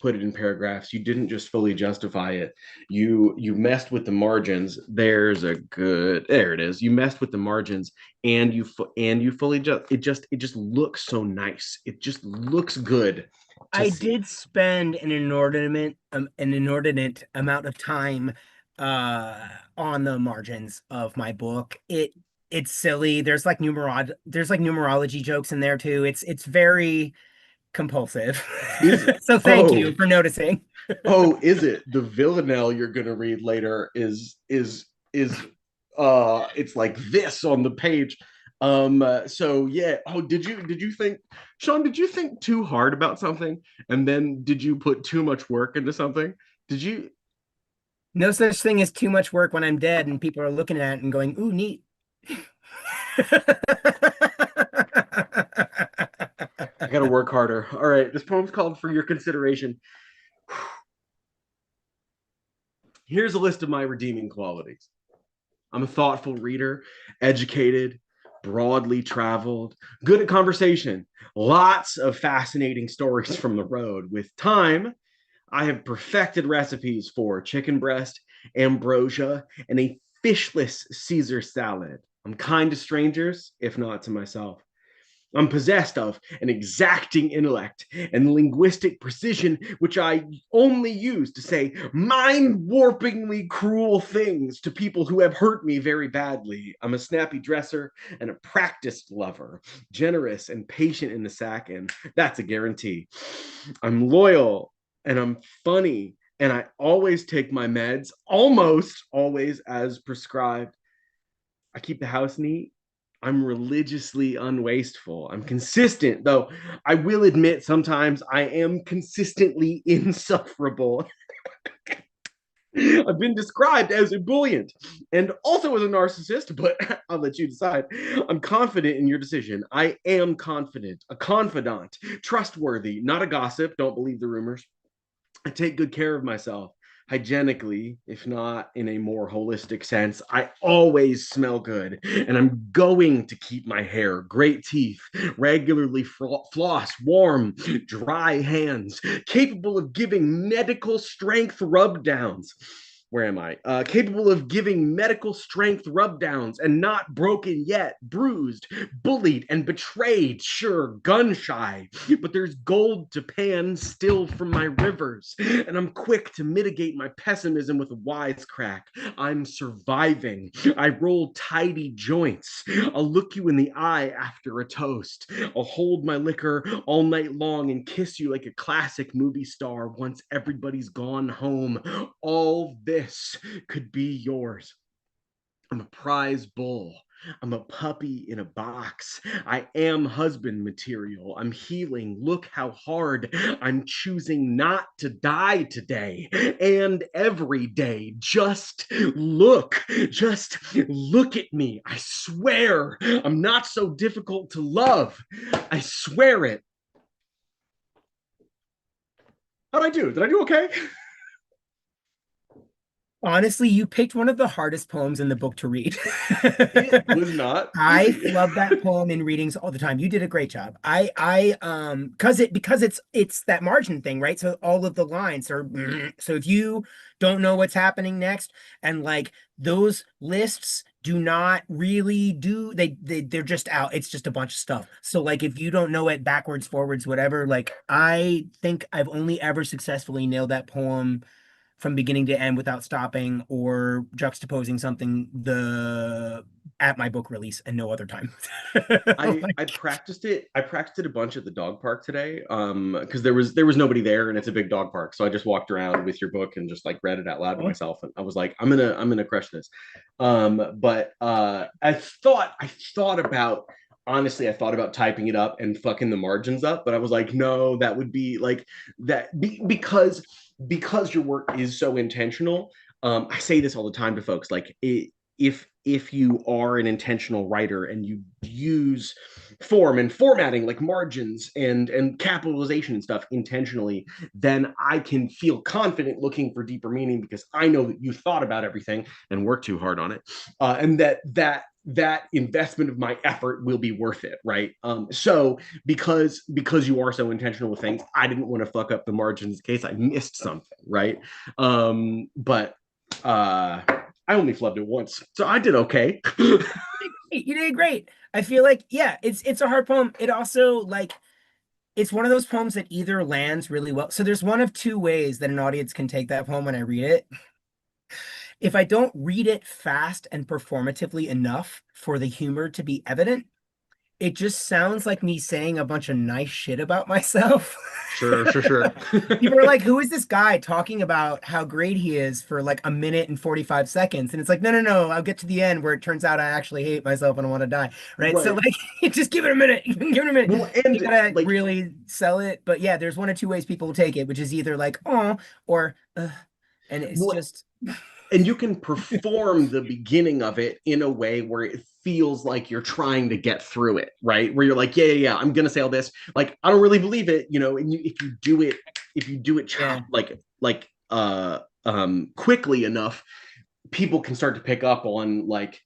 put it in paragraphs. You didn't just fully justify it. You messed with the margins. There it is. You messed with the margins, and you fully it just looks so nice. It just looks good to I see. did spend an inordinate amount of time uh on the margins of my book. It's silly. There's like numerology jokes in there too. It's very compulsive. Is So thank you oh for noticing. is it the villanelle you're gonna read later is it's like this on the page. So yeah. Oh, did you think, Sean, did you think too hard about something, and then did you put too much work into something? Did you No such thing as too much work when I'm dead and people are looking at it and going, "Ooh, neat." I gotta work harder. All right, this poem's called For Your Consideration. Here's a list of my redeeming qualities. I'm a thoughtful reader, educated, broadly traveled, good at conversation, lots of fascinating stories from the road. With time, I have perfected recipes for chicken breast, ambrosia, and a fishless Caesar salad. I'm kind to strangers, if not to myself. I'm possessed of an exacting intellect and linguistic precision, which I only use to say mind warpingly cruel things to people who have hurt me very badly. I'm a snappy dresser and a practiced lover, generous and patient in the sack, and that's a guarantee. I'm loyal and I'm funny, and I always take my meds, almost always as prescribed. I keep the house neat. I'm religiously unwasteful. I'm consistent, though I will admit sometimes I am consistently insufferable. I've been described as ebullient and also as a narcissist, but I'll let you decide. I'm confident in your decision. I am confident, a confidant, trustworthy, not a gossip. Don't believe the rumors. I take good care of myself hygienically, if not in a more holistic sense. I always smell good, and I'm going to keep my hair, great teeth, regularly floss, warm, dry hands, capable of giving medical strength rub downs. where am I? Capable of giving medical strength rubdowns and not broken yet, bruised, bullied, and betrayed. Sure, gun shy, but there's gold to pan still from my rivers, and I'm quick to mitigate my pessimism with a wisecrack. I'm surviving. I roll tidy joints. I'll look you in the eye after a toast. I'll hold my liquor all night long and kiss you like a classic movie star once everybody's gone home. All this could be yours. I'm a prize bull. I'm a puppy in a box. I am husband material. I'm healing. Look how hard I'm choosing not to die today and every day. Just look at me. I swear I'm not so difficult to love. I swear it. How'd I do? Did I do okay? Honestly, you picked one of the hardest poems in the book to read. It was not I easy. flub that poem in readings all the time. You did a great job. Because it's that margin thing, right? So all of the lines are so if you don't know what's happening next, and like those lists do not really do they're just out. It's just a bunch of stuff. So like if you don't know it backwards, forwards, whatever, like I think I've only ever successfully nailed that poem from beginning to end without stopping or juxtaposing something the at my book release and no other time. I Like, practiced it. I practiced it a bunch at the dog park today. Because there was nobody there and it's a big dog park. So I just walked around with your book and just like read it out loud to oh, myself. And I was like, I'm gonna crush this. But I thought about honestly, I thought about typing it up and fucking the margins up, but I was like, no, that would be like because your work is so intentional. I say this all the time to folks, like if you are an intentional writer and you use form and formatting like margins and capitalization and stuff intentionally, then I can feel confident looking for deeper meaning because I know that you thought about everything and worked too hard on it, and that investment of my effort will be worth it, right? So because you are so intentional with things, I didn't want to fuck up the margins in case I missed something, right? But I only flubbed it once, so I did okay. you did great. I feel like, yeah, it's a hard poem. It also like it's one of those poems that either lands really well. So there's one of two ways that an audience can take that poem when I read it. If I don't read it fast and performatively enough for the humor to be evident, it just sounds like me saying a bunch of nice shit about myself. Sure, sure, sure. People are like, who is this guy talking about how great he is for like a minute and 45 seconds? And it's like, no, no, no, I'll get to the end where it turns out I actually hate myself and I want to die. Right. So Right. like just give it a minute. Give it a minute. Well, You and gotta like really sell it. But yeah, there's one or two ways people will take it, which is either like, oh, or and it's well, just and you can perform the beginning of it in a way where it feels like you're trying to get through it, right? Where you're like, yeah, yeah, yeah, I'm gonna say all this. Like, I don't really believe it, and if you do it yeah. quickly enough, people can start to pick up on like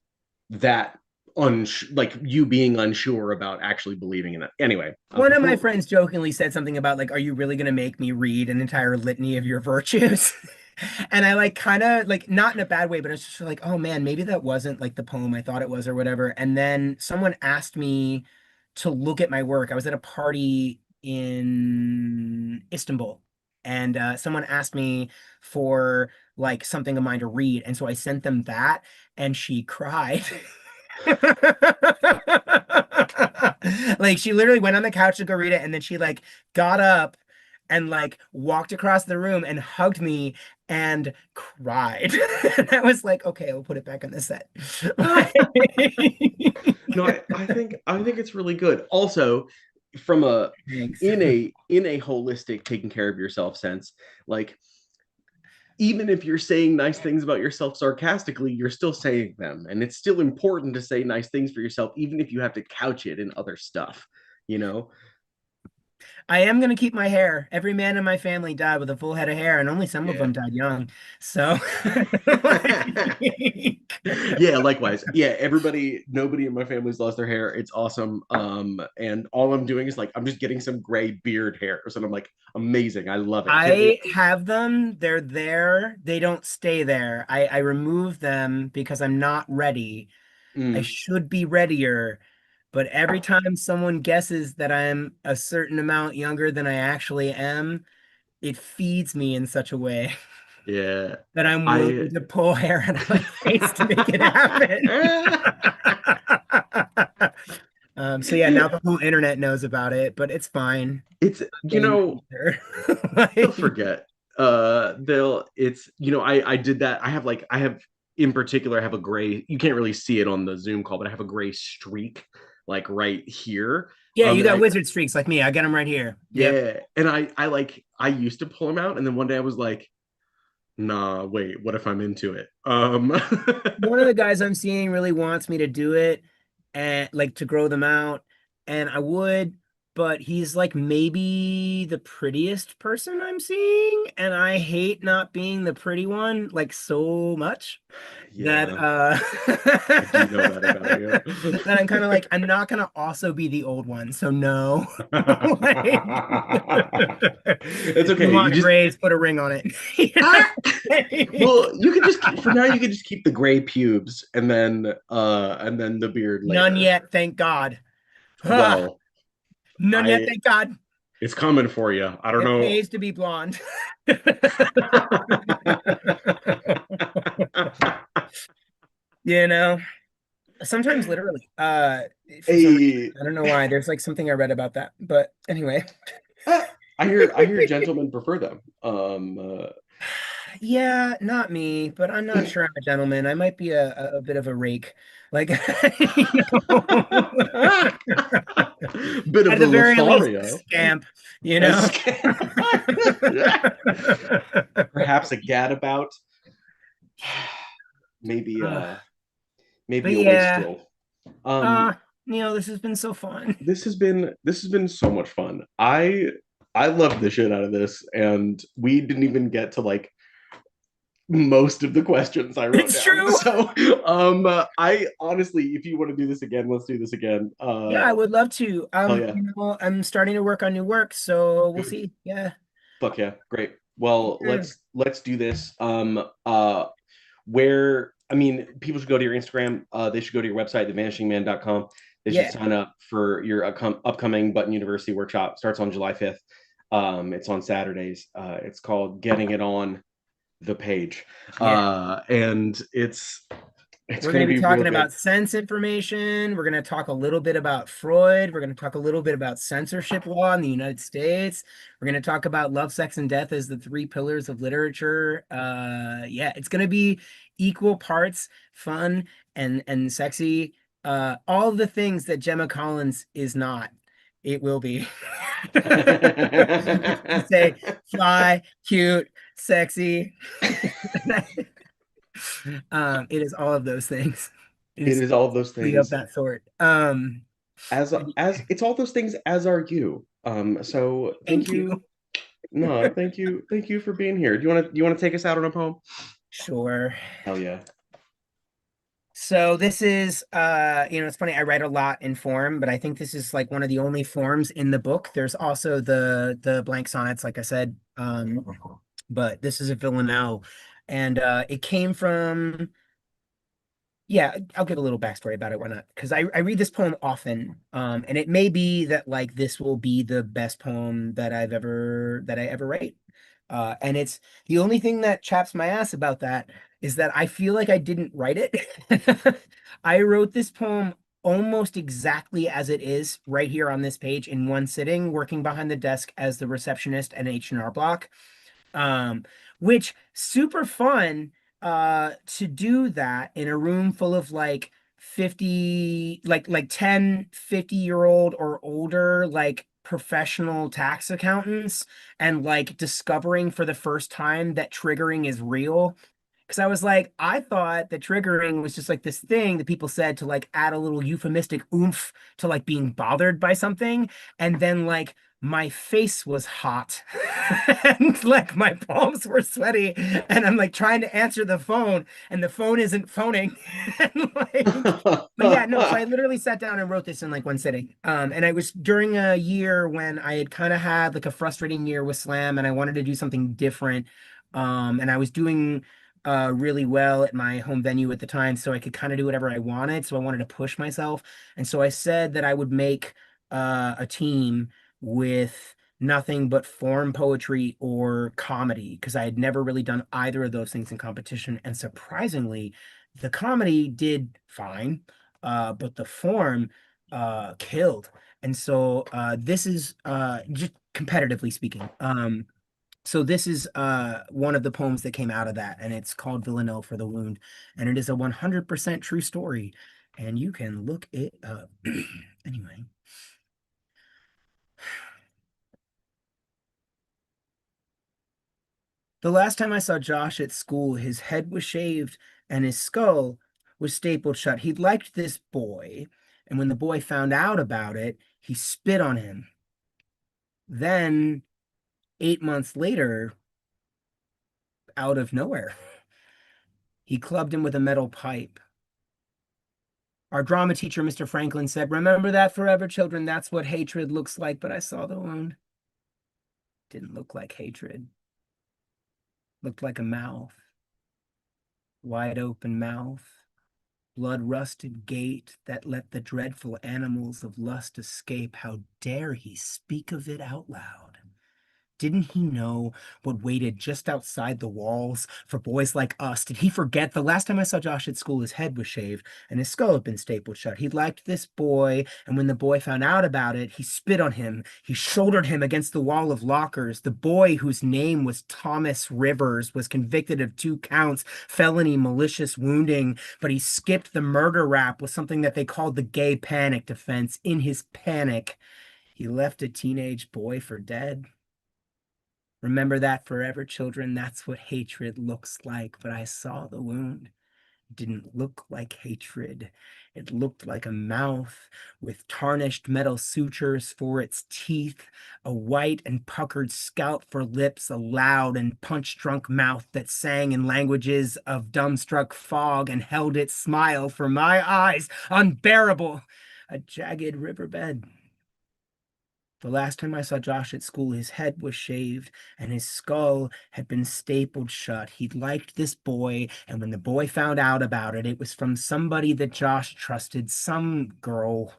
that like you being unsure about actually believing in it. Anyway, One of my before friends jokingly said something about like, "Are you really gonna make me read an entire litany of your virtues?" And I like kind of like not in a bad way, but it's just like, oh man, maybe that wasn't like the poem I thought it was or whatever. And then someone asked me to look at my work. I was at a party in Istanbul, and someone asked me for like something of mine to read, and so I sent them that, and she cried. Like she literally went on the couch to go read it, and then she like got up and like walked across the room and hugged me and cried. And I was like, okay, I'll put it back on the set. no, I think it's really good. Also, from a Thanks. in a holistic taking care of yourself sense, like even if you're saying nice things about yourself sarcastically, you're still saying them. And it's still important to say nice things for yourself, even if you have to couch it in other stuff, you know? I am gonna keep my hair. Every man in my family died with a full head of hair, and only some of Yeah. them died young. So, like, Yeah, likewise. Yeah, everybody, nobody in my family's lost their hair. It's awesome. And all I'm doing is like I'm just getting some gray beard hairs, and I'm like, amazing. I love it. Can't wait. I have them. They're there. They don't stay there. I remove them because I'm not ready. I Mm, should be readier, but every time someone guesses that I'm a certain amount younger than I actually am, it feeds me in such a way yeah. that I'm I willing to pull hair out of my face to make it happen. So yeah, now the whole internet knows about it, but it's fine. it's They know either. they'll Like, forget. They'll it's I did that. I have in particular I have a gray, you can't really see it on the Zoom call, but I have a gray streak like right here. yeah, you And got wizard streaks like me. I got them right here. Yep. yeah, and I used to pull them out, and then one day I was like, nah, wait, what if I'm into it? One of the guys I'm seeing really wants me to do it and like to grow them out, and I would, but he's like maybe the prettiest person I'm seeing, and I hate not being the pretty one like so much that Yeah, I do know that about you. that I'm kind of like I'm not gonna also be the old one, so no. Like, It's if you okay. You want just grays, put a ring on it. You ah! know? Well, you could just for now you could just keep the gray pubes and then the beard None later. yet, thank God. Ah, Well, none yet, I thank God. it's coming for you. I don't It know. pays to be blonde. You know, sometimes literally. For some reason, Hey, I don't know why. There's like something I read about that. But anyway, I hear gentlemen prefer them. yeah, not me, but I'm not sure I'm a gentleman. I might be a bit of a rake. Like, you know, Bit at of a the very least, a Lothario. scamp, you A know? sca- Perhaps a gadabout. Maybe Uh, but maybe a yeah, wastrel. Um, this has been so fun. this has been so much fun. I loved the shit out of this, and we didn't even get to like most of the questions I wrote It's down. true. So I honestly, if you want to do this again, let's do this again. Yeah, I would love to. Hell yeah. I'm starting to work on new work, so we'll Good. see. Yeah. Fuck yeah. Great. Well, Yeah. let's do this. Where I mean, people should go to your Instagram. They should go to your website, thevanishingman.com. They should Yeah. sign up for your upcoming Button University workshop. Starts on July 5th. It's on Saturdays. It's called Getting It On the Page. Yeah. And it's We're going going to to be be real talking good. about sense information. We're going to talk a little bit about Freud. We're going to talk a little bit about censorship law in the United States. We're going to talk about love, sex, and death as the three pillars of literature. Yeah, it's going to be equal parts fun and sexy. All the things that Gemma Collins is not, it will be. Which is to say, fly, cute, sexy. It is all of those things. It It is is all of those fully of things. that sort. As it's all those things as are you. So thank Thank you. you. No, thank you for being here. Do you want to take us out on a poem? Sure. Hell yeah. So this is it's funny, I write a lot in form, but I think this is like one of the only forms in the book. There's also the blank sonnets, like I said. But this is a villanelle. And it came from yeah, I'll give a little backstory about it. Why not? Because I read this poem often, and it may be that like this will be the best poem that I ever write. And it's the only thing that chaps my ass about that is that I feel like I didn't write it. I wrote this poem almost exactly as it is right here on this page in one sitting, working behind the desk as the receptionist at H&R Block. Um, which super fun to do that in a room full of like 50 like 10 50-year-old or older like professional tax accountants and like discovering for the first time that triggering is real Because I was like, I thought that triggering was just like this thing that people said to like add a little euphemistic oomph to like being bothered by something. And then like my face was hot and like my palms were sweaty. And I'm like trying to answer the phone and the phone isn't phoning. And like, but yeah, no, so I literally sat down and wrote this in like one sitting. And I was during a year when I had kind of had like a frustrating year with slam and I wanted to do something different. And I was doing really well at my home venue at the time, so I could kind of do whatever I wanted. So I wanted to push myself. And so I said that I would make a team with nothing but form poetry or comedy because I had never really done either of those things in competition. And surprisingly, the comedy did fine, but the form killed. And so this is just competitively speaking. So this is one of the poems that came out of that, and it's called Villanelle for the Wound, and it is a 100% true story, and you can look it up. Anyway, the last time I saw Josh at school, his head was shaved and his skull was stapled shut. He liked this boy, and when the boy found out about it, he spit on him. Then, 8 months later, out of nowhere, he clubbed him with a metal pipe. Our drama teacher, Mr. Franklin, said, "Remember that forever, children. That's what hatred looks like." But I saw the wound. Didn't look like hatred. Looked like a mouth. Wide open mouth. Blood-rusted gate that let the dreadful animals of lust escape. How dare he speak of it out loud? Didn't he know what waited just outside the walls for boys like us? Did he forget the last time I saw Josh at school, his head was shaved and his skull had been stapled shut? He liked this boy, and when the boy found out about it, he spit on him. He shouldered him against the wall of lockers. The boy, whose name was Thomas Rivers, was convicted of 2 counts, felony malicious wounding, but he skipped the murder rap with something that they called the gay panic defense. In his panic, he left a teenage boy for dead. Remember that forever, children. That's what hatred looks like. But I saw the wound. It didn't look like hatred. It looked like a mouth with tarnished metal sutures for its teeth, a white and puckered scalp for lips, a loud and punch-drunk mouth that sang in languages of dumbstruck fog and held its smile for my eyes, unbearable, a jagged riverbed. The last time I saw Josh at school, his head was shaved and his skull had been stapled shut. He'd liked this boy, and when the boy found out about it, it was from somebody that Josh trusted, some girl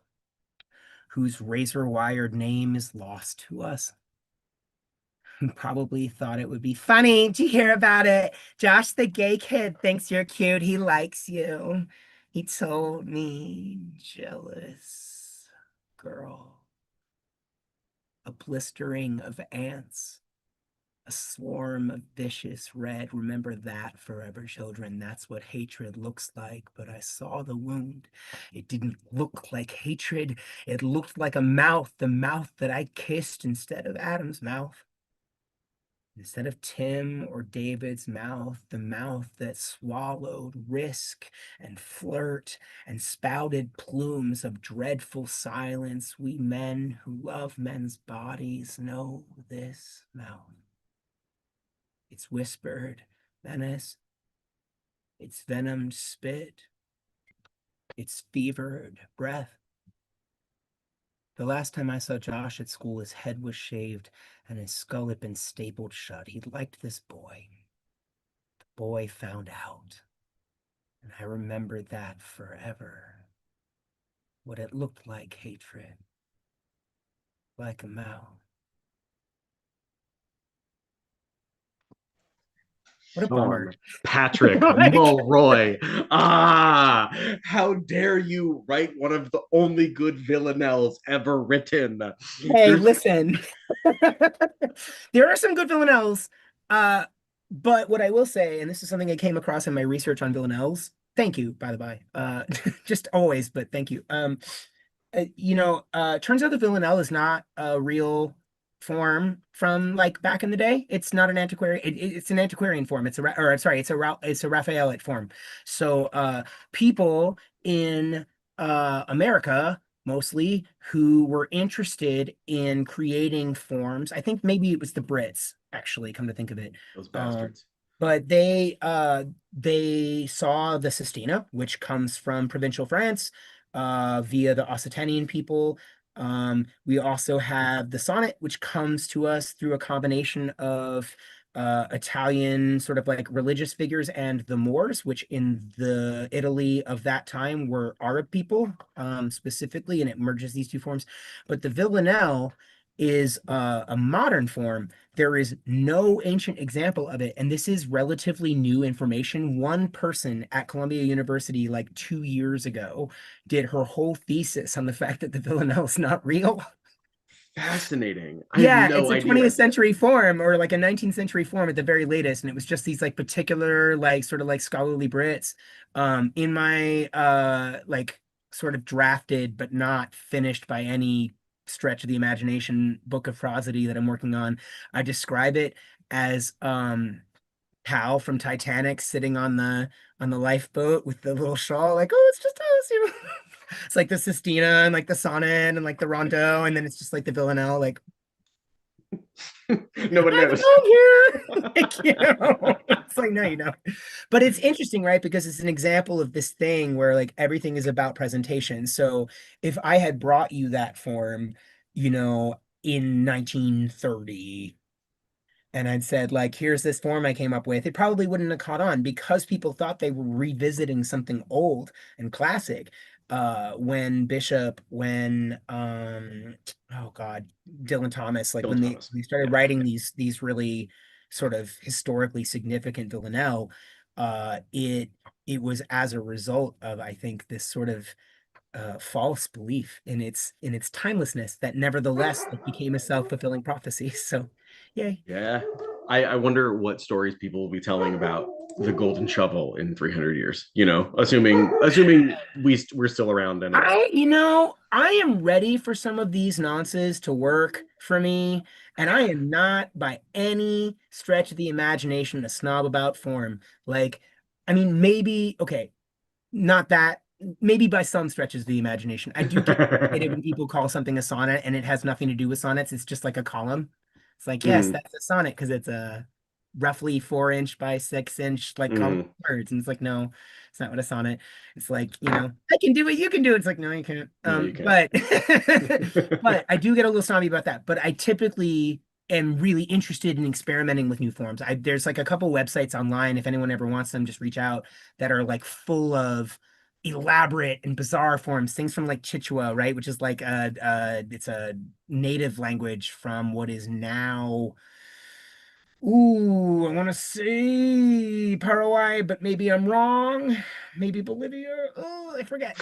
whose razor-wired name is lost to us. Who probably thought it would be funny to hear about it. Josh, the gay kid, thinks you're cute. He likes you. He told me, jealous girl. A blistering of ants, a swarm of vicious red. Remember that forever, children. That's what hatred looks like. But I saw the wound. It didn't look like hatred. It looked like a mouth, the mouth that I kissed instead of Adam's mouth. Instead of Tim or David's mouth, the mouth that swallowed risk and flirt and spouted plumes of dreadful silence, we men who love men's bodies know this mouth. Its whispered menace, its venomed spit, its fevered breath. The last time I saw Josh at school, his head was shaved and his skull had been stapled shut. He liked this boy. The boy found out, and I remembered that forever. What it looked like hatred, like a mouth. What a Sean bummer. Patrick Like, Mulroy. Ah, how dare you write one of the only good villanelles ever written? hey, There's listen. There are some good villanelles. Uh, but what I will say, and this is something I came across in my research on villanelles. Thank you, by the by. Just always, but thank you. Turns out the villanelle is not a real. form from like back in the day. It's not an antiquarian. It's an antiquarian form. Or sorry, it's a Raphaelite form. So people in America mostly who were interested in creating forms. I think maybe it was the Brits actually, come to think of it. Those Um, bastards. but they saw the sestina, which comes from provincial France via the Occitanian people. We also have the sonnet, which comes to us through a combination of Italian sort of like religious figures and the Moors, which in the Italy of that time were Arab people, specifically, and it merges these two forms. But the villanelle is a modern form. There is no ancient example of it, and this is relatively new information. One person at Columbia University, like 2 years ago, did her whole thesis on the fact that the villanelle is not real. Fascinating. I had Yeah, no it's a 20th idea. century form or like a 19th century form at the very latest. And it was just these like particular, like sort of like scholarly Brits. In my like sort of drafted but not finished by any stretch of the imagination book of prosody that I'm working on, I describe it as Hal from Titanic sitting on the lifeboat with the little shawl, like, oh, it's just us, you know. It's like the Sestina and like the sonnet and like the rondo, and then it's just like the villanelle, like No one I knows. belong here. Like, it's like, no, you don't. But it's interesting, right? Because it's an example of this thing where like everything is about presentation. So if I had brought you that form, in 1930, and I'd said, like, here's this form I came up with, it probably wouldn't have caught on because people thought they were revisiting something old and classic. Oh God, Dylan Thomas, like when Dylan they, Thomas. they started Yeah. writing these really sort of historically significant villanelle, it was as a result of, I think, this sort of false belief in its timelessness that nevertheless like, became a self-fulfilling prophecy. So, yay. Yeah. I wonder what stories people will be telling about the golden shovel in 300 years, assuming we're still around then. I am ready for some of these nonces to work for me, and I am not by any stretch of the imagination a snob about form. Like, I mean, maybe, okay, not that, maybe by some stretches of the imagination. I do get irritated when people call something a sonnet and it has nothing to do with sonnets. It's just like a column. It's like, yes, Mm, that's a sonnet because it's a roughly 4 inch by 6 inch like column mm. of words. And it's like, no, it's not what a sonnet. It's like, I can do it, you can do it. It's like, no, you can't. No, you can't. But but I do get a little snobby about that. But I typically am really interested in experimenting with new forms. There's like a couple websites online, if anyone ever wants them, just reach out, that are like full of elaborate and bizarre forms, things from like Chichewa, right, which is like it's a native language from what is now, ooh, I want to say Paraguay, but maybe I'm wrong. Maybe Bolivia. Oh, I forget.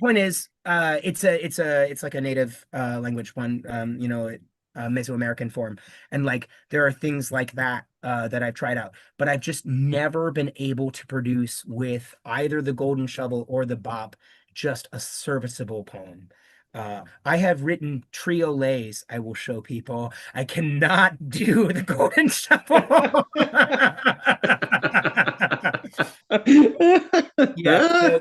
Point is, it's like a native language one, Mesoamerican form, and like there are things like that that I've tried out, but I've just never been able to produce with either the Golden Shovel or the Bop just a serviceable poem. I have written triolets I will show people. I cannot do the golden shovel. Yeah, so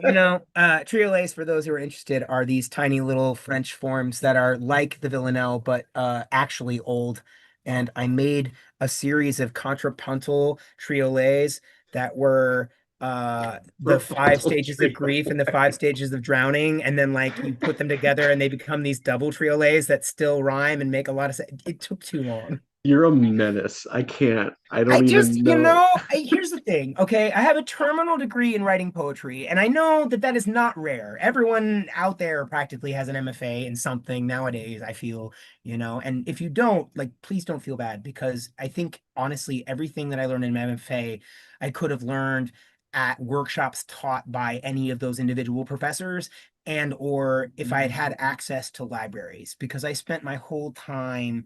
triolets, for those who are interested, are these tiny little French forms that are like the villanelle, but actually old. And I made a series of contrapuntal triolets that were the five Rapunzel stages of trio. grief and the five stages of drowning, and then like you put them together and they become these double triolets that still rhyme and make a lot of sense. It took too long. You're a menace. I can't. I I don't just, even know. here's the thing, okay? I have a terminal degree in writing poetry, and I know that that is not rare. Everyone out there practically has an MFA in something nowadays, I feel, and if you don't, like, please don't feel bad because I think, honestly, everything that I learned in MFA, I could have learned at workshops taught by any of those individual professors and or if I had had access to libraries because I spent my whole time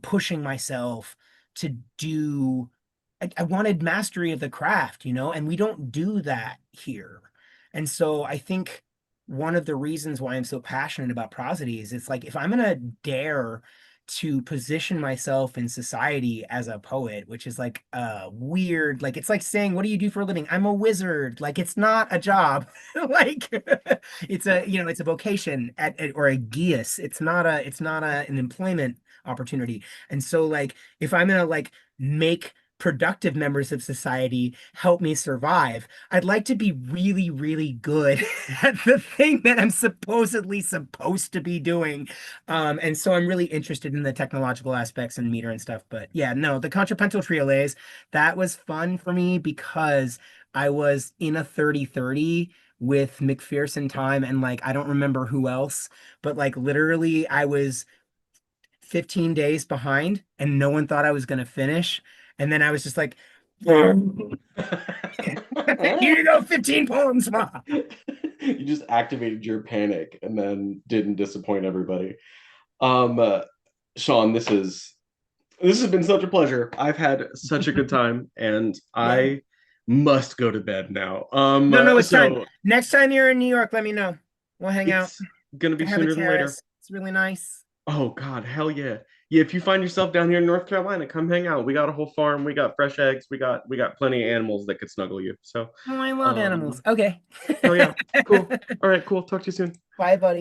pushing myself to do I wanted mastery of the craft, and we don't do that here. And so I think one of the reasons why I'm so passionate about prosody is it's like if I'm gonna dare to position myself in society as a poet, which is like weird. Like it's like saying, "What do you do for a living?" I'm a wizard. Like it's not a job. Like it's a it's a vocation or a geas. It's not an employment opportunity. And so like if I'm gonna like make productive members of society help me survive, I'd like to be really, really good at the thing that I'm supposedly supposed to be doing. And so I'm really interested in the technological aspects and meter and stuff. But yeah, no, the contrapuntal triolets, that was fun for me because I was in a 30-30 with McPherson time and like I don't remember who else, but like literally I was 15 days behind and no one thought I was going to finish. And then I was just like, here you go, 15 poems. Ma. You just activated your panic and then didn't disappoint everybody. Um, uh, Sean, this has been such a pleasure. I've had such a good time, and Yeah. I must go to bed now. No, no, it's time. So Next time you're in New York, let me know. We'll hang out. it's gonna be I have a sooner than later. terrace. It's really nice. Oh God, hell yeah. Yeah, if you find yourself down here in North Carolina, come hang out. We got a whole farm, we got fresh eggs, we got plenty of animals that could snuggle you. So Oh, I love animals. um Okay. hell yeah. Cool. All right, cool. Talk to you soon. Bye, buddy.